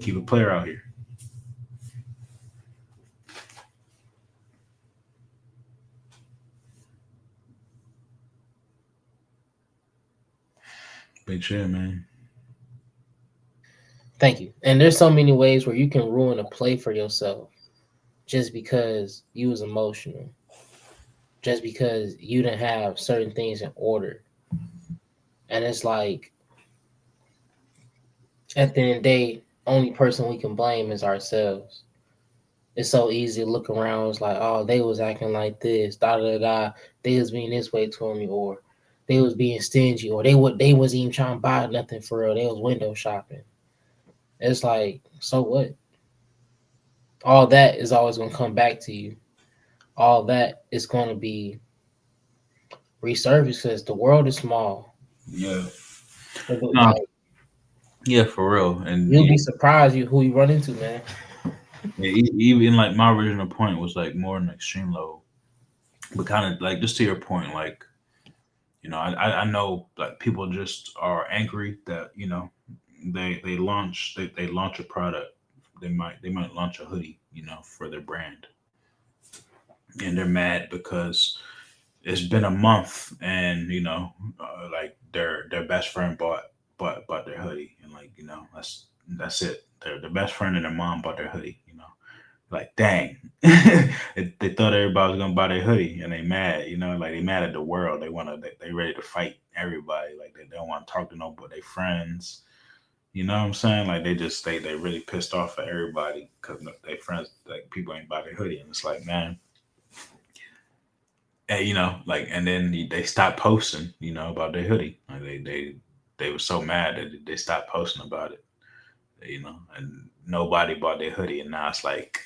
S4: keep a player out here. Big shit, man.
S3: Thank you. And there's so many ways where you can ruin a play for yourself just because you was emotional, just because you didn't have certain things in order. And it's like at the end of the day, only person we can blame is ourselves. It's so easy to look around. It's like, oh, they was acting like this, da da da. They was being this way to me, or they was being stingy, or they wasn't even trying to buy nothing for real. They was window shopping. It's like, so what? All that is always gonna come back to you. All that is gonna be resurfaced because the world is small.
S4: Yeah. No,
S3: Like
S4: yeah, for real. And
S3: you'll be surprised you who you run into, man.
S4: yeah, even like my original point was like more an extreme level, but kind of like just to your point, like I know like people just are angry that they launch a product, they might launch a hoodie for their brand, and they're mad because it's been a month and like their best friend bought their hoodie, and like that's it. Their best friend and their mom bought their hoodie. Like dang, they thought everybody was gonna buy their hoodie, and they mad. Like they mad at the world. They ready to fight everybody. Like they don't want to talk to nobody. They friends. You know what I'm saying? Like they really pissed off at everybody because they friends like people ain't buy their hoodie, and it's like man, and like and then they stopped posting about their hoodie. Like they were so mad that they stopped posting about it. And nobody bought their hoodie, and now it's like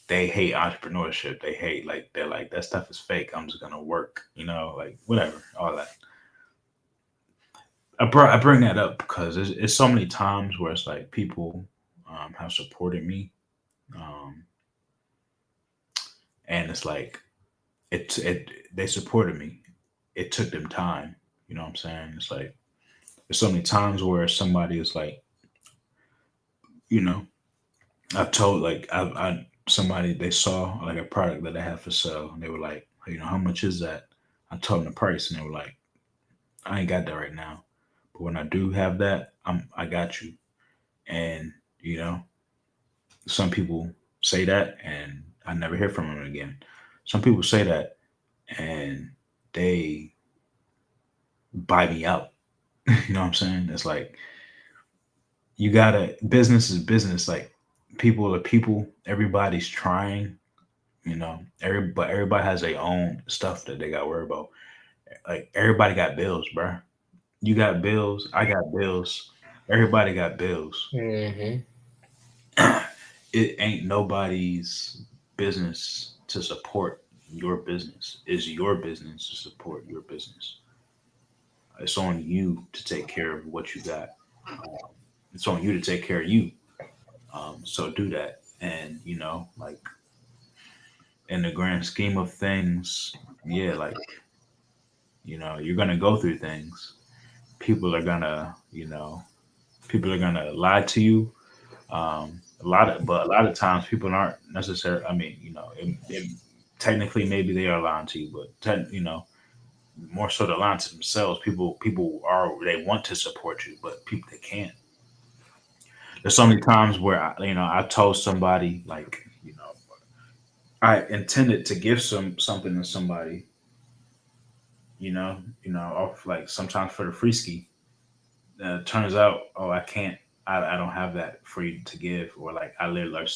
S4: they hate entrepreneurship. They hate like they're like that stuff is fake. I'm just gonna work, like whatever, all that. I bring that up because it's so many times where it's like people have supported me, um, and it's like it they supported me. It took them time. You know what I'm saying? It's like there's so many times where somebody is like, you know, I've told like I somebody they saw like a product that I had for sale, and they were like, how much is that? I told them the price, and they were like, I ain't got that right now, but when I do have that, I got you. And you know, some people say that, and I never hear from them again. Some people say that, and they buy me out. You know what I'm saying? It's like you gotta business is business. Like people are people. Everybody's trying. You know, everybody has their own stuff that they got to worry about. Like everybody got bills, bro. You got bills. I got bills. Everybody got bills.
S3: Mm-hmm.
S4: It ain't nobody's business to support your business. It's your business to support your business. It's on you to take care of what you got. It's on you to take care of you. So do that. And like in the grand scheme of things, yeah, like you're gonna go through things. People are gonna, people are gonna lie to you. But a lot of times people aren't necessarily. I mean, technically maybe they are lying to you, but more so they're lying to themselves. People are they want to support you, but people they can't. There's so many times where I told somebody like I intended to give something to somebody, off like sometimes for the free ski. Turns out, oh, I can't. I don't have that for you to give, or like I literally, like,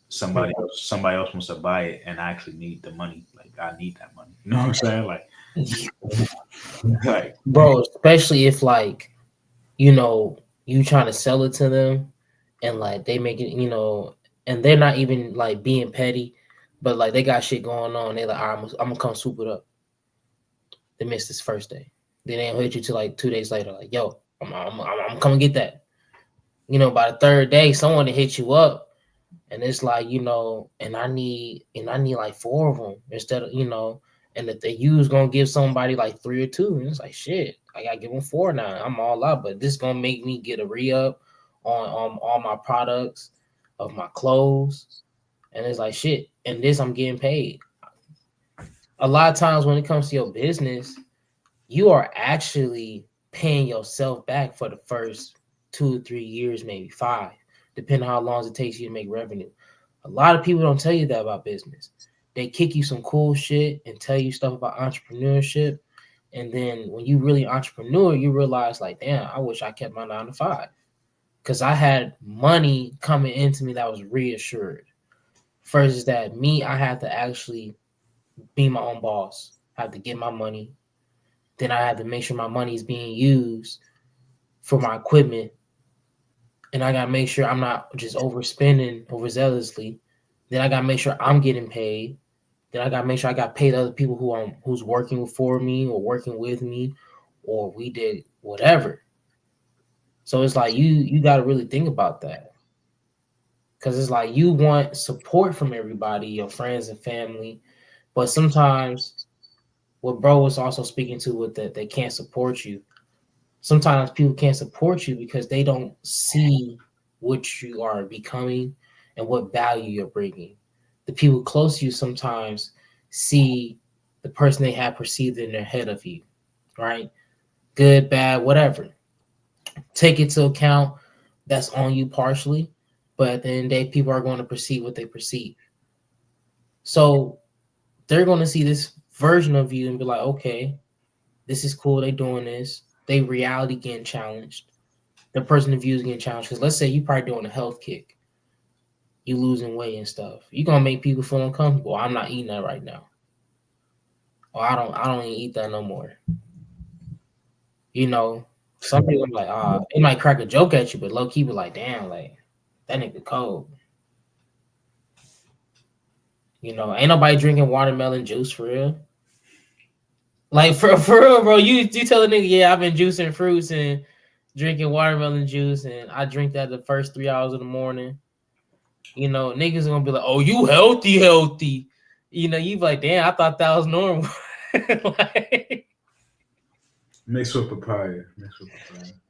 S4: somebody else wants to buy it, and I actually need the money. Like I need that money. You know what I'm saying? Like, like
S3: Bro, especially if like, you trying to sell it to them and like they make it, and they're not even like being petty, but like they got shit going on. They like, all right, I'm gonna come swoop it up. They missed this first day. Then they don't hit you till like 2 days later. Like, yo, I'm coming get that. By the third day, someone to hit you up, and it's like, and I need like 4 of them instead of, and if they use gonna give somebody like 3 or 2, and it's like shit, I gotta give them 4 now. I'm all out, but this gonna make me get a re-up on all my products of my clothes, and it's like shit. And this I'm getting paid. A lot of times when it comes to your business, you are actually paying yourself back for the first 2 or 3 years, maybe 5, depending on how long it takes you to make revenue. A lot of people don't tell you that about business. They kick you some cool shit and tell you stuff about entrepreneurship. And then when you really entrepreneur, you realize like, damn, I wish I kept my 9 to 5. Because I had money coming into me that was reassured. First is that I had to actually be my own boss. I had to get my money. Then I had to make sure my money is being used for my equipment. And I got to make sure I'm not just overspending overzealously. Then I got to make sure I'm getting paid. Then I got to make sure I got paid other people who's working for me or working with me, or we did whatever. So it's like you got to really think about that. Because it's like you want support from everybody, your friends and family. But sometimes what bro was also speaking to with that they can't support you. Sometimes people can't support you because they don't see what you are becoming and what value you're bringing. The people close to you sometimes see the person they have perceived in their head of you, right? Good, bad, whatever. Take it to account. That's on you partially. But at the end of the day, people are going to perceive what they perceive. So they're going to see this version of you and be like, okay, this is cool. They doing this. They reality getting challenged. The person of view is getting challenged. Because let's say you probably doing a health kick. You losing weight and stuff. You're going to make people feel uncomfortable. I'm not eating that right now. Or I don't even eat that no more. Some people are like, they might crack a joke at you, but low key be like, damn, like, that nigga cold. Ain't nobody drinking watermelon juice for real. Like for real, bro. You tell a nigga, yeah, I've been juicing fruits and drinking watermelon juice, and I drink that the first 3 hours of the morning. Niggas are gonna be like, oh, you healthy. You be like, damn, I thought that was normal. Like,
S4: mixed with papaya.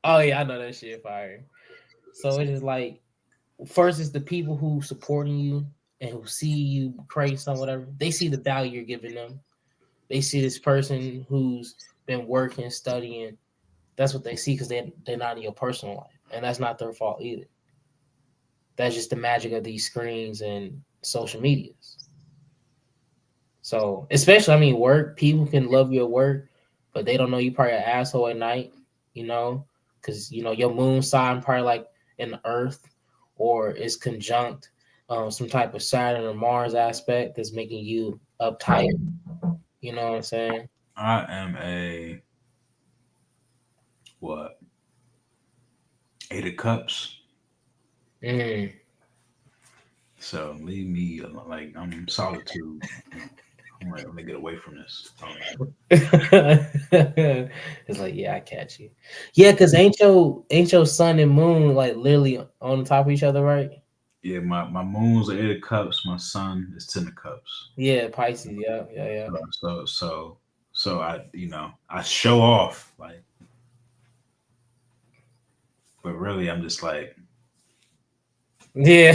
S3: Oh yeah, I know that shit fire. So it's just like, first is the people who supporting you and who see you create something, whatever. They see the value you're giving them. They see this person who's been working, studying. That's what they see because they're not in your personal life. And that's not their fault either. That's just the magic of these screens and social medias. So, especially, work. People can love you at work, but they don't know you probably an asshole at night. you know, because you know your moon sign probably like in the Earth, or is conjunct some type of Saturn or Mars aspect that's making you uptight. You know what I'm saying?
S4: I am a what? Eight of Cups.
S3: Mm.
S4: So leave me alone. Like I'm solitude. I'm like, let me get away from this.
S3: It's like, yeah, I catch you. Yeah, because ain't your sun and moon like literally on the top of each other, right?
S4: Yeah, my moon's an Eight of Cups. My sun is Ten of Cups.
S3: Yeah, Pisces. Yeah, yeah, yeah.
S4: So I I show off like, but really I'm just like
S3: Yeah.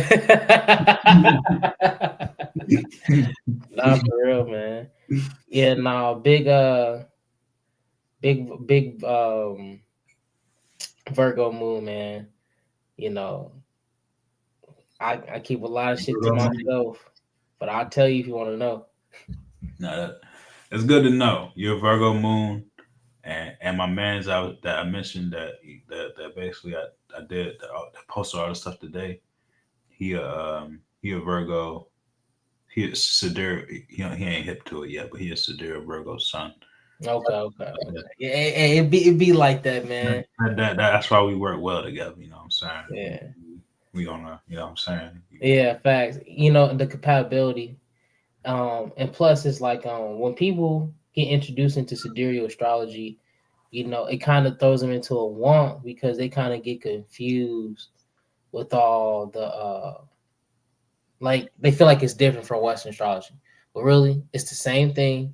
S3: Nah, for real, man. Yeah, no, big Virgo moon, man. You know, I keep a lot of shit to myself, but I'll tell you if you want to know.
S4: no, it's good to know. You're a Virgo moon, and my man's out that I mentioned that basically I did that posted all the stuff today. He a Virgo. He is Sidereal. He ain't hip to it yet, but he is Sidereal Virgo sun.
S3: Okay. Yeah, it be like that, man.
S4: That's why we work well together. You know what I'm saying?
S3: Yeah,
S4: We gonna, you know what I'm saying?
S3: yeah, facts. You know the compatibility. And plus it's like when people get introduced into sidereal astrology, you know, it kind of throws them into a want because they kind of get confused with all the like they feel like it's different from Western astrology, but really it's the same thing.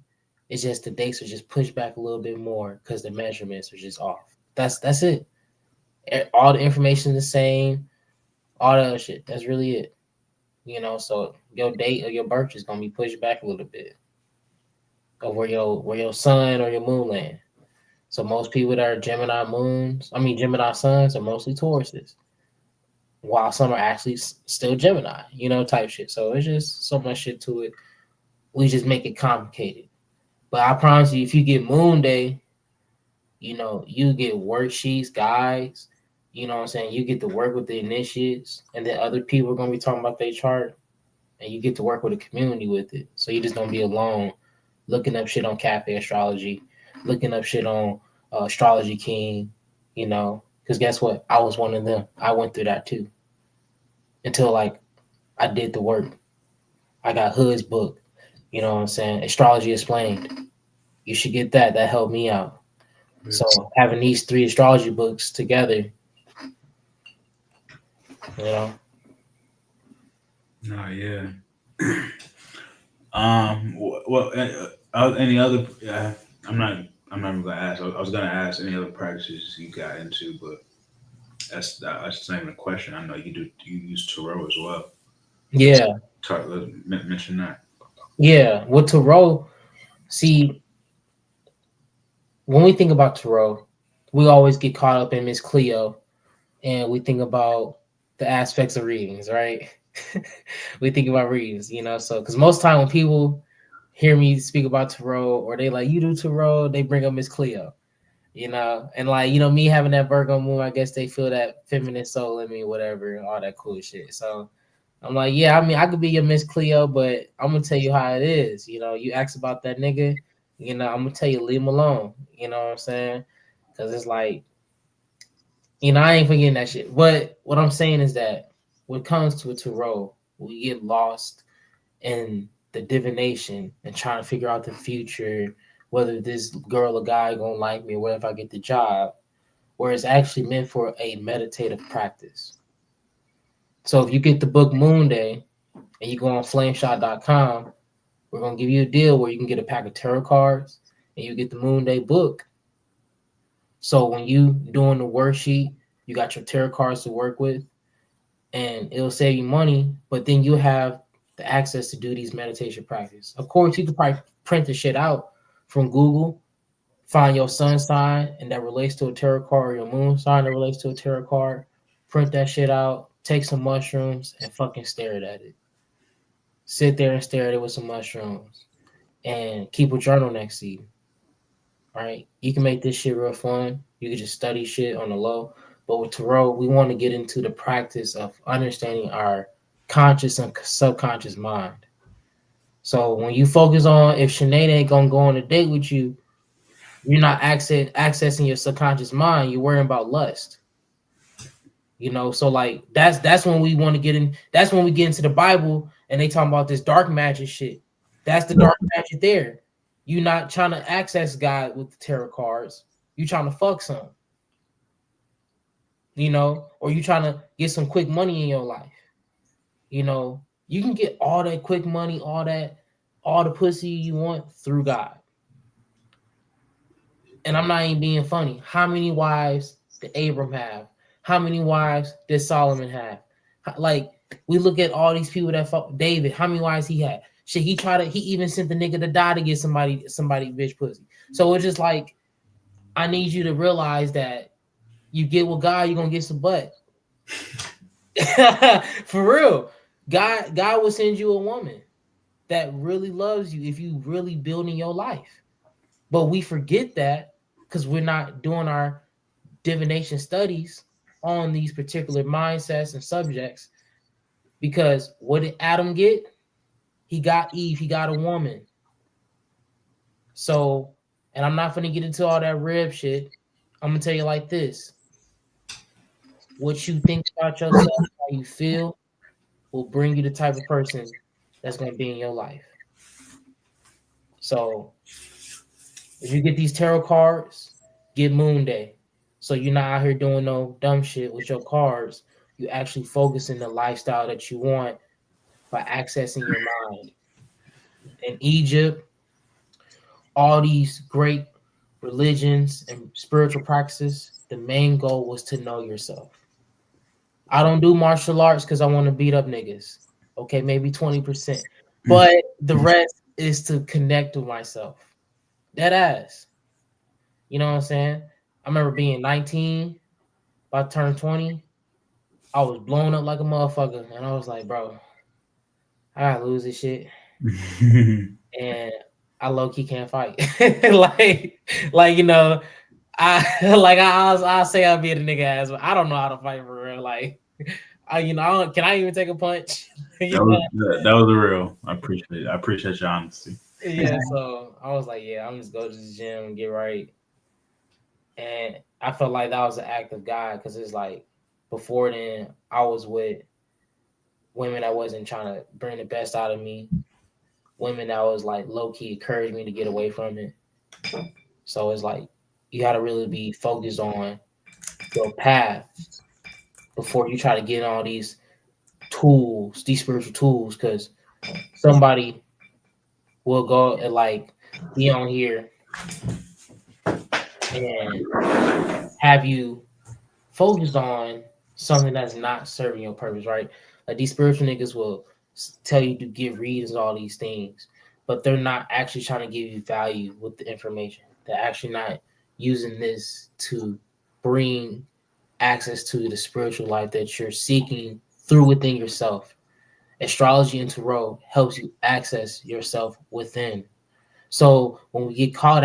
S3: It's just the dates are just pushed back a little bit more because the measurements are just off. That's it. All the information is the same. All the other shit. That's really it. You know, so your date or your birth is gonna be pushed back a little bit of where your sun or your moon land. So most people that are Gemini moons, I mean Gemini suns, are mostly Tauruses, while some are actually still Gemini, you know, type shit. So it's just so much shit to it. We just make it complicated. But I promise you, if you get Moon Day, you know, you get worksheets, guides. You know what I'm saying? You get to work with the initiates, and then other people are gonna be talking about their chart, and you get to work with a community with it. So you just don't be alone looking up shit on Cafe Astrology, looking up shit on Astrology King, you know, because guess what? I was one of them. I went through that too until like I did the work. I got Hood's book, you know what I'm saying? Astrology Explained. You should get that. That helped me out. So having these three astrology books together, you know.
S4: No, yeah. Well, any other? I'm not. I'm not even gonna ask. I was gonna ask any other practices you got into, but that's not even a question. I know you do. You use tarot as well.
S3: Yeah,
S4: Mention that.
S3: yeah. With tarot, see, when we think about tarot, we always get caught up in Miss Cleo, and we think about the aspects of readings, right? We think about readings, you know. So, because most time when people hear me speak about tarot, or they like you do tarot, they bring up Miss Cleo, you know, and like you know me having that Virgo moon, I guess they feel that feminine soul in me, whatever, all that cool shit. So I'm like, yeah, I mean, I could be your Miss Cleo, but I'm gonna tell you how it is. You know, you ask about that nigga, you know, I'm gonna tell you leave him alone. You know what I'm saying? Because it's like, you know, I ain't forgetting that shit. But what I'm saying is that when it comes to a tarot, we get lost in the divination and trying to figure out the future, whether this girl or guy gonna like me, or whether if I get the job, where it's actually meant for a meditative practice. So if you get the book Moon Day and you go on flameshot.com, we're gonna give you a deal where you can get a pack of tarot cards and you get the Moon Day book. So when you doing the worksheet, you got your tarot cards to work with, and it'll save you money, but then you have the access to do these meditation practice. Of course, you could probably print the shit out from Google, find your sun sign and that relates to a tarot card, or your moon sign that relates to a tarot card, print that shit out, take some mushrooms and fucking stare at it. Sit there and stare at it with some mushrooms and keep a journal next to you. right? You can make this shit real fun. You can just study shit on the low. But with Tarot, we want to get into the practice of understanding our conscious and subconscious mind. So when you focus on if Sinead ain't gonna go on a date with you, you're not accessing your subconscious mind. You're worrying about lust. So like that's when we want to get in. That's when we get into the Bible and they talking about this dark magic shit. That's the dark magic there. You're not trying to access God with the tarot cards. You trying to fuck some, or you trying to get some quick money in your life. You can get all that quick money, all the pussy you want through God. And I'm not even being funny. How many wives did Abram have? How many wives did Solomon have? Like, we look at all these people that fought David. How many wives he had? Shit, he even sent the nigga to die to get somebody bitch pussy. So it's just like, I need you to realize that you get with God, you're gonna get some butt. For real. God will send you a woman that really loves you if you really building your life. But we forget that because we're not doing our divination studies on these particular mindsets and subjects. Because what did Adam get? He got Eve. He got a woman. So, and I'm not going to get into all that rib shit. I'm going to tell you like this. What you think about yourself, how you feel, will bring you the type of person that's going to be in your life. So, if you get these tarot cards, get Moon Day. So you're not out here doing no dumb shit with your cards. You actually focus in the lifestyle that you want by accessing your mind. In Egypt, all these great religions and spiritual practices, the main goal was to know yourself. I don't do martial arts because I want to beat up niggas. Okay, maybe 20%. But the rest is to connect with myself. Dead ass. You know what I'm saying? I remember being 19, about to turn 20. I was blown up like a motherfucker. And I was like, bro, I gotta lose this shit. And I low-key can't fight. I'll say I'll be a nigga ass, but I don't know how to fight for real. Like, can I even take a punch?
S4: That was real. I appreciate your honesty.
S3: Yeah, so I was like, I'm just go to the gym and get right. And I felt like that was an act of God because it's like before then I was with women that wasn't trying to bring the best out of me, women that was like low-key encouraged me to get away from it. So it's like you got to really be focused on your path before you try to get all these tools, these spiritual tools, because somebody will go and like be on here and have you focused on something that's not serving your purpose, right? Like these spiritual niggas will tell you to give readings, all these things, but they're not actually trying to give you value with the information. They're actually not using this to bring access to the spiritual life that you're seeking through within yourself. Astrology and tarot helps you access yourself within. So when we get caught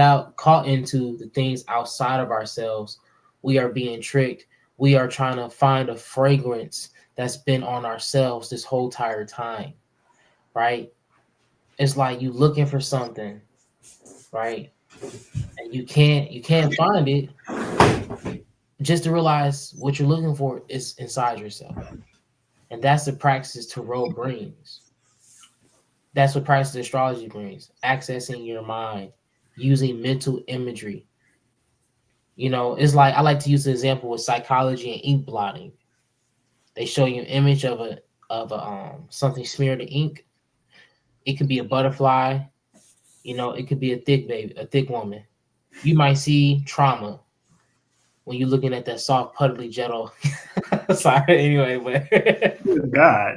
S3: into the things outside of ourselves, we are being tricked. We are trying to find a fragrance that's been on ourselves this whole entire time, right? It's like you looking for something, right? And you can't find it. Just to realize what you're looking for is inside yourself. And that's the practice tarot brings. That's what practice astrology brings. Accessing your mind, using mental imagery. It's like I like to use the example with psychology and ink blotting. They show you an image of a something smeared in ink. It could be a butterfly, it could be a thick woman. You might see trauma when you're looking at that soft, puddly jello. Sorry, anyway, but
S4: God.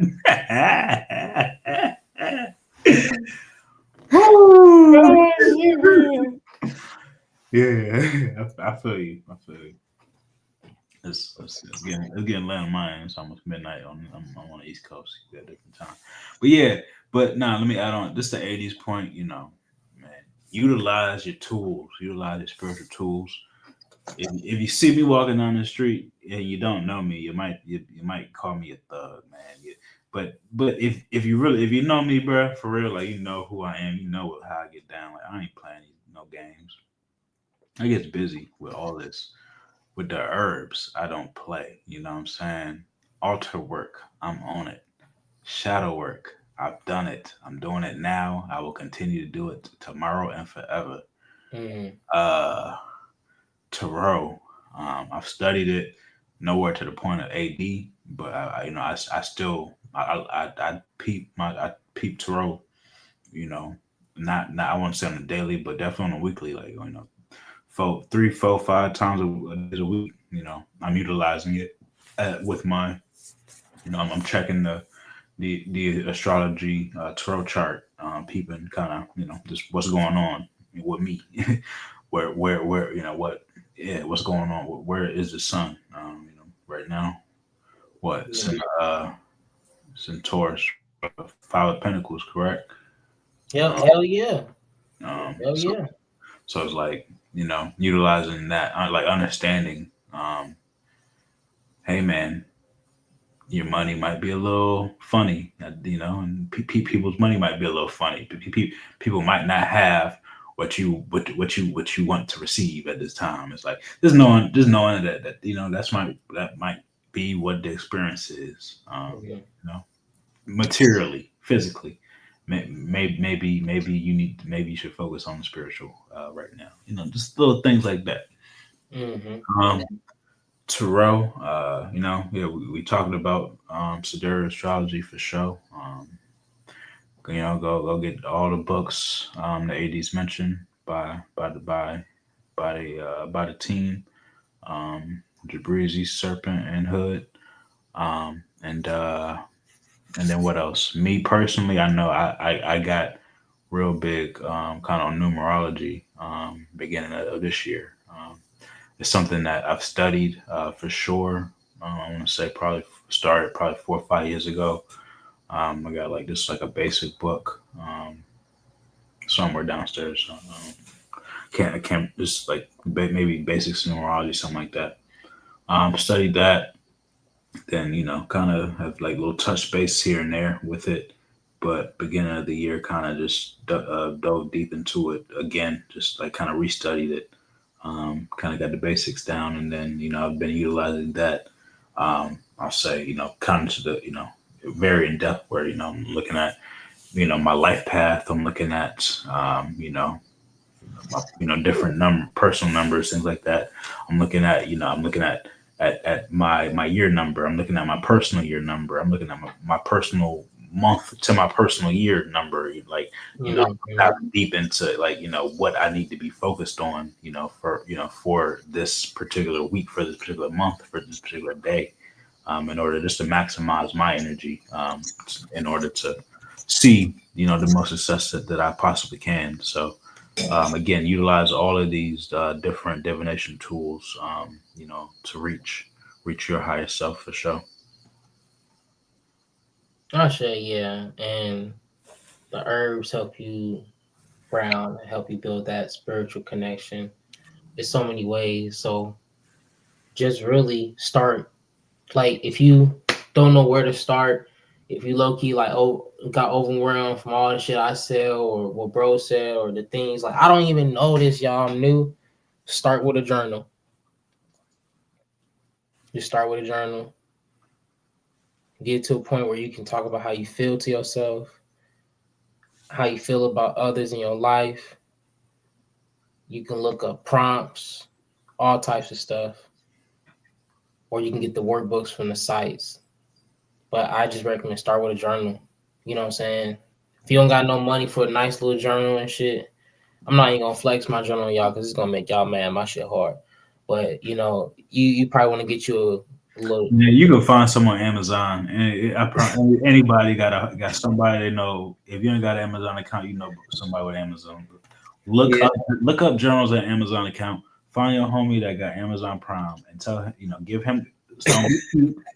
S4: Yeah, I feel you. It's getting late on mine. It's almost midnight I'm on the East Coast. You got a different time. But let me add on. This the 80s point, man. utilize your tools, utilize your spiritual tools. If you see me walking down the street and you don't know me, you might call me a thug, man. But if you really if you know me, bro, for real, like you know who I am, you know how I get down. Like I ain't playing no games. I get busy with all this. With the herbs, I don't play. You know what I'm saying? Altar work, I'm on it. Shadow work, I've done it. I'm doing it now. I will continue to do it tomorrow and forever.
S3: Mm-hmm.
S4: Uh, Tarot, I've studied it. Nowhere to the point of AD, but I still I peep tarot. You know, not I won't say on a daily, but definitely on a weekly. Like four, 3, 4, 5 times a week. You know, I'm utilizing it with my, I'm checking the astrology tarot chart, peeping kind of, just what's going on with me, where, what, yeah, what's going on, where is the sun, right now, what, it's in Taurus, 5 of Pentacles, correct?
S3: Hell yeah. Hell
S4: So,
S3: yeah.
S4: so it's like, utilizing that, like understanding, hey man, your money might be a little funny, and people's money might be a little funny. People might not have what you want to receive at this time. It's like just knowing that might be what the experience is. Materially, physically. Maybe you should focus on the spiritual right now. Just little things like that.
S3: Mm-hmm.
S4: Um, Tarot, yeah, we talking about sidereal astrology for sure. Go get all the books the ADs mentioned by the team. Jabrizi, Serpent, and Hood. And then what else? Me personally, I know I got real big kind of numerology beginning of this year. It's something that I've studied for sure. I want to say probably started probably 4 or 5 years ago. I got like a basic book somewhere downstairs. I can't just like maybe basics numerology, something like that. Studied that, then kind of have like little touch base here and there with it. But beginning of the year, kind of just dove deep into it again, just like kind of restudied it. Kind of got the basics down, and then I've been utilizing that. I'll say kind of to the very in depth where I'm looking at my life path. I'm looking at different personal numbers, things like that. I'm looking at my year number. I'm looking at my personal year number. I'm looking at my personal month to my personal year number. Like, diving deep into like, what I need to be focused on, for this particular week, for this particular month, for this particular day, in order just to maximize my energy, in order to see, the most success that I possibly can. So, again, utilize all of these different divination tools, to reach your higher self for sure.
S3: I say yeah, and the herbs help you ground, help you build that spiritual connection. There's so many ways. So just really start. Like if you don't know where to start, if you low key like got overwhelmed from all the shit I said or what bro said or the things like I don't even know this, y'all. I'm new. Start with a journal. Just start with a journal. Get to a point where you can talk about how you feel to yourself, how you feel about others in your life. You can look up prompts, all types of stuff, or you can get the workbooks from the sites. But I just recommend start with a journal. You know what I'm saying? If you don't got no money for a nice little journal and shit, I'm not even gonna flex my journal on y'all because it's gonna make y'all mad. My shit hard. But you probably want to get you a little.
S4: Yeah, you can find some on Amazon, and anybody got somebody they know. If you ain't got an Amazon account, you know somebody with Amazon. Look up journals at Amazon account. Find your homie that got Amazon Prime and give him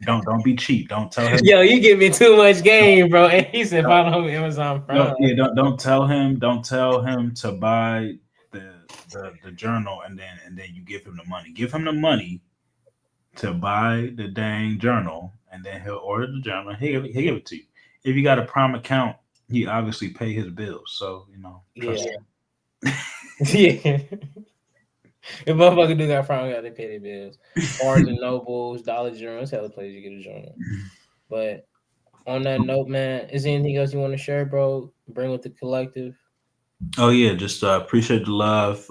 S4: don't be cheap. Don't tell him.
S3: Yo, you give me too much game, bro. And he said, "Follow me Amazon Prime."
S4: Don't tell him to buy the journal and then you give him the money. Give him the money to buy the dang journal, and then he'll order the journal. He'll give it to you. If you got a Prime account, he obviously pay his bills. So trust him.
S3: Yeah. If motherfucker do got Prime, they pay their bills. Barnes and Nobles, Dollar General, hella place you get a journal. But on that note, man, is there anything else you want to share, bro? Bring with the collective.
S4: Oh yeah, just appreciate the love.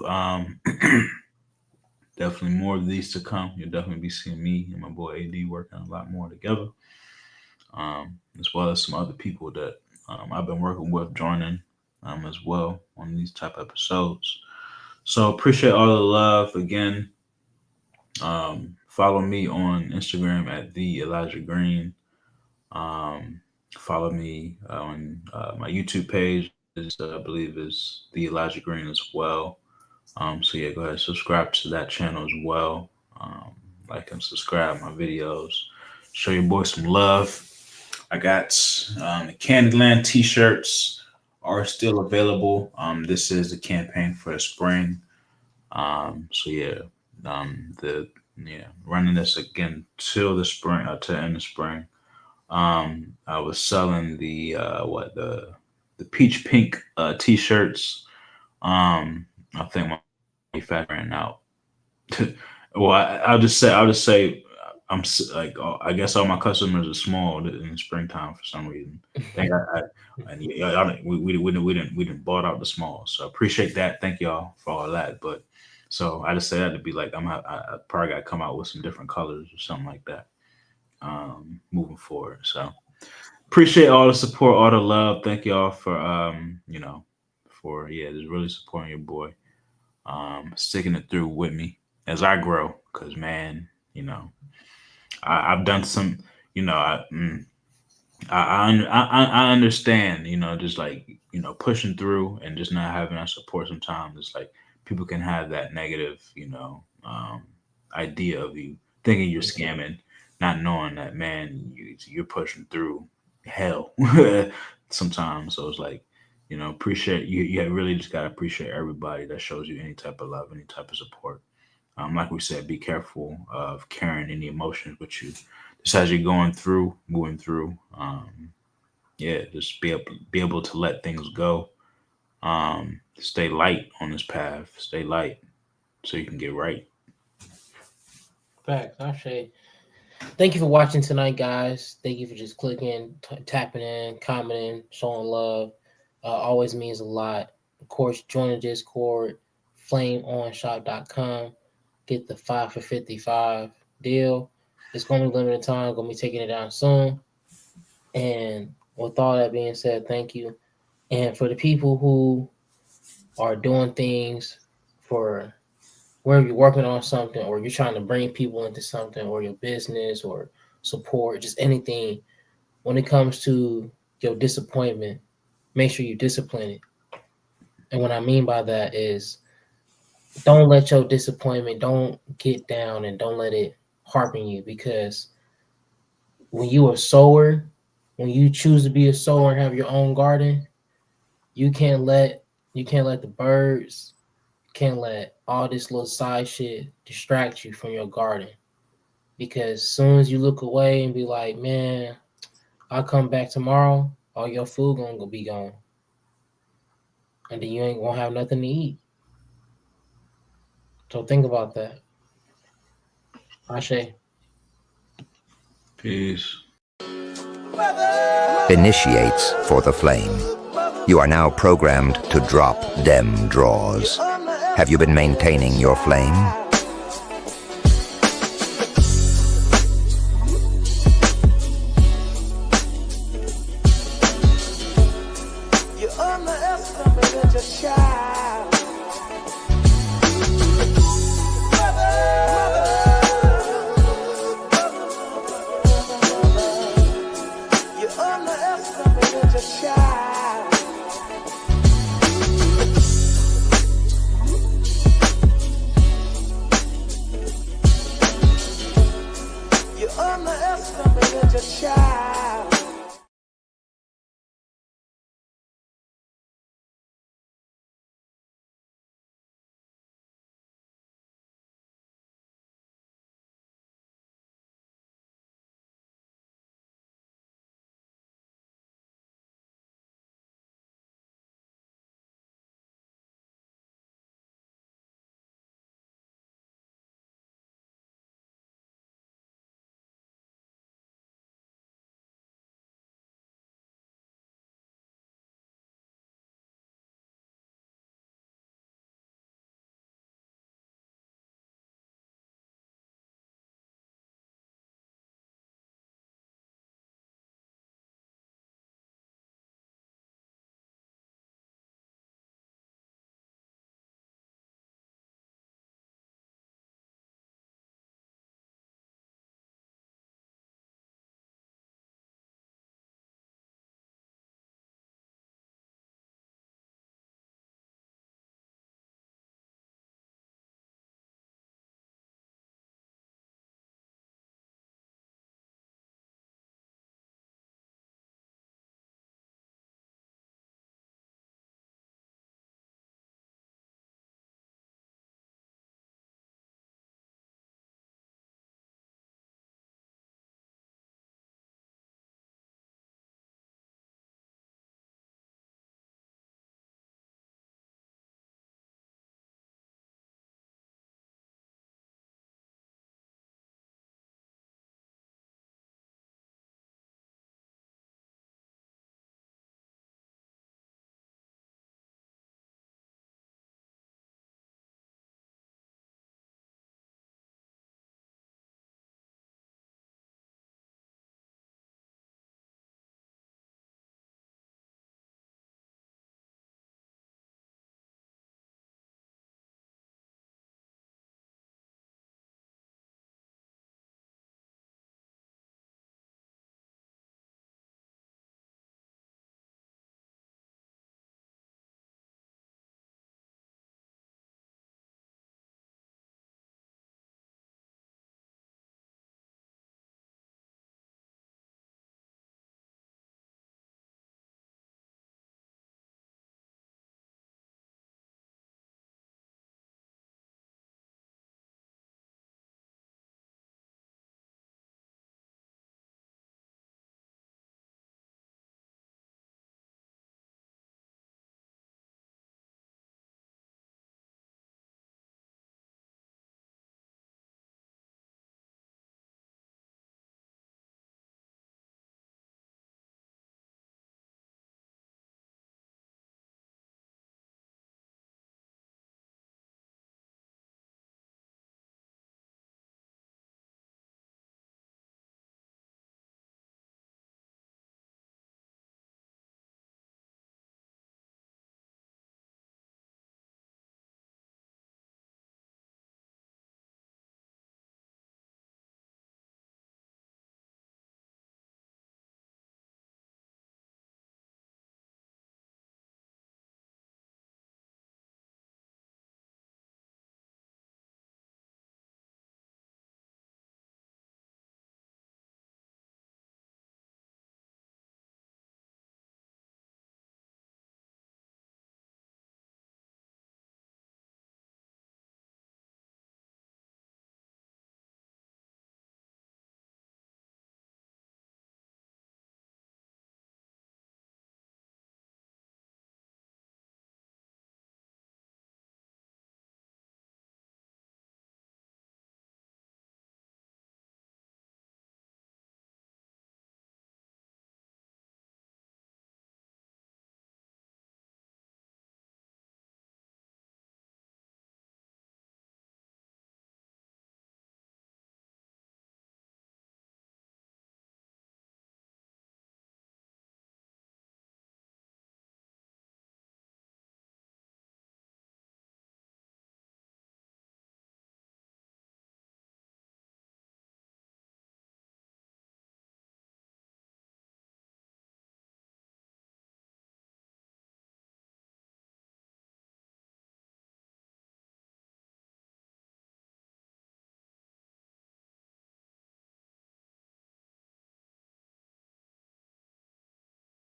S4: Definitely more of these to come. You'll definitely be seeing me and my boy AD working a lot more together, as well as some other people that I've been working with joining as well on these type of episodes. So appreciate all the love again. Follow me on Instagram at the Elijah Green. Follow me on my YouTube page. I believe is the Elijah Green as well. So yeah, go ahead and subscribe to that channel as well. Like and subscribe my videos. Show your boy some love. I got the Candyland t-shirts are still available. This is the campaign for the spring. So yeah, running this again till the spring, to end the spring. I was selling the peach pink t-shirts. I think my manufacturer ran out. Well, I'll just say I'm like, I guess all my customers are small in the springtime for some reason. We didn't bought out the small, so I appreciate that. Thank y'all for all that. But so I just say that to be like, I probably got to come out with some different colors or something like that. Moving forward. So appreciate all the support, all the love. Thank y'all for just really supporting your boy, sticking it through with me as I grow. Cause man, I've done some, I understand, just like, pushing through and just not having that support sometimes. It's like people can have that negative, idea of you thinking you're scamming, not knowing that, man, you're pushing through hell sometimes. So it's like, appreciate you. You really just got to appreciate everybody that shows you any type of love, any type of support. Like we said, be careful of carrying any emotions with you just as you're moving through. Just be able to let things go. Stay light on this path. Stay light so you can get right.
S3: Facts, Ashe. Thank you for watching tonight, guys. Thank you for just clicking, tapping in, commenting, showing love. Always means a lot. Of course, join the Discord, flameonshop.com. Get the 5 for 55 deal. It's going to be limited time. Going to be taking it down soon. And with all that being said, thank you. And for the people who are doing things for wherever you're working on something, or you're trying to bring people into something, or your business, or support, just anything, when it comes to your disappointment, make sure you discipline it. And what I mean by that is, don't let your disappointment, don't get down and don't let it harpen you, because when you are sower, when you choose to be a sower and have your own garden, you can't let the birds, can't let all this little side shit distract you from your garden. Because as soon as you look away and be like, man, I'll come back tomorrow, all your food gonna be gone. And then you ain't gonna have nothing to eat. So think about that. Ashe.
S4: Peace.
S1: Initiates for the flame. You are now programmed to drop dem draws. Have you been maintaining your flame?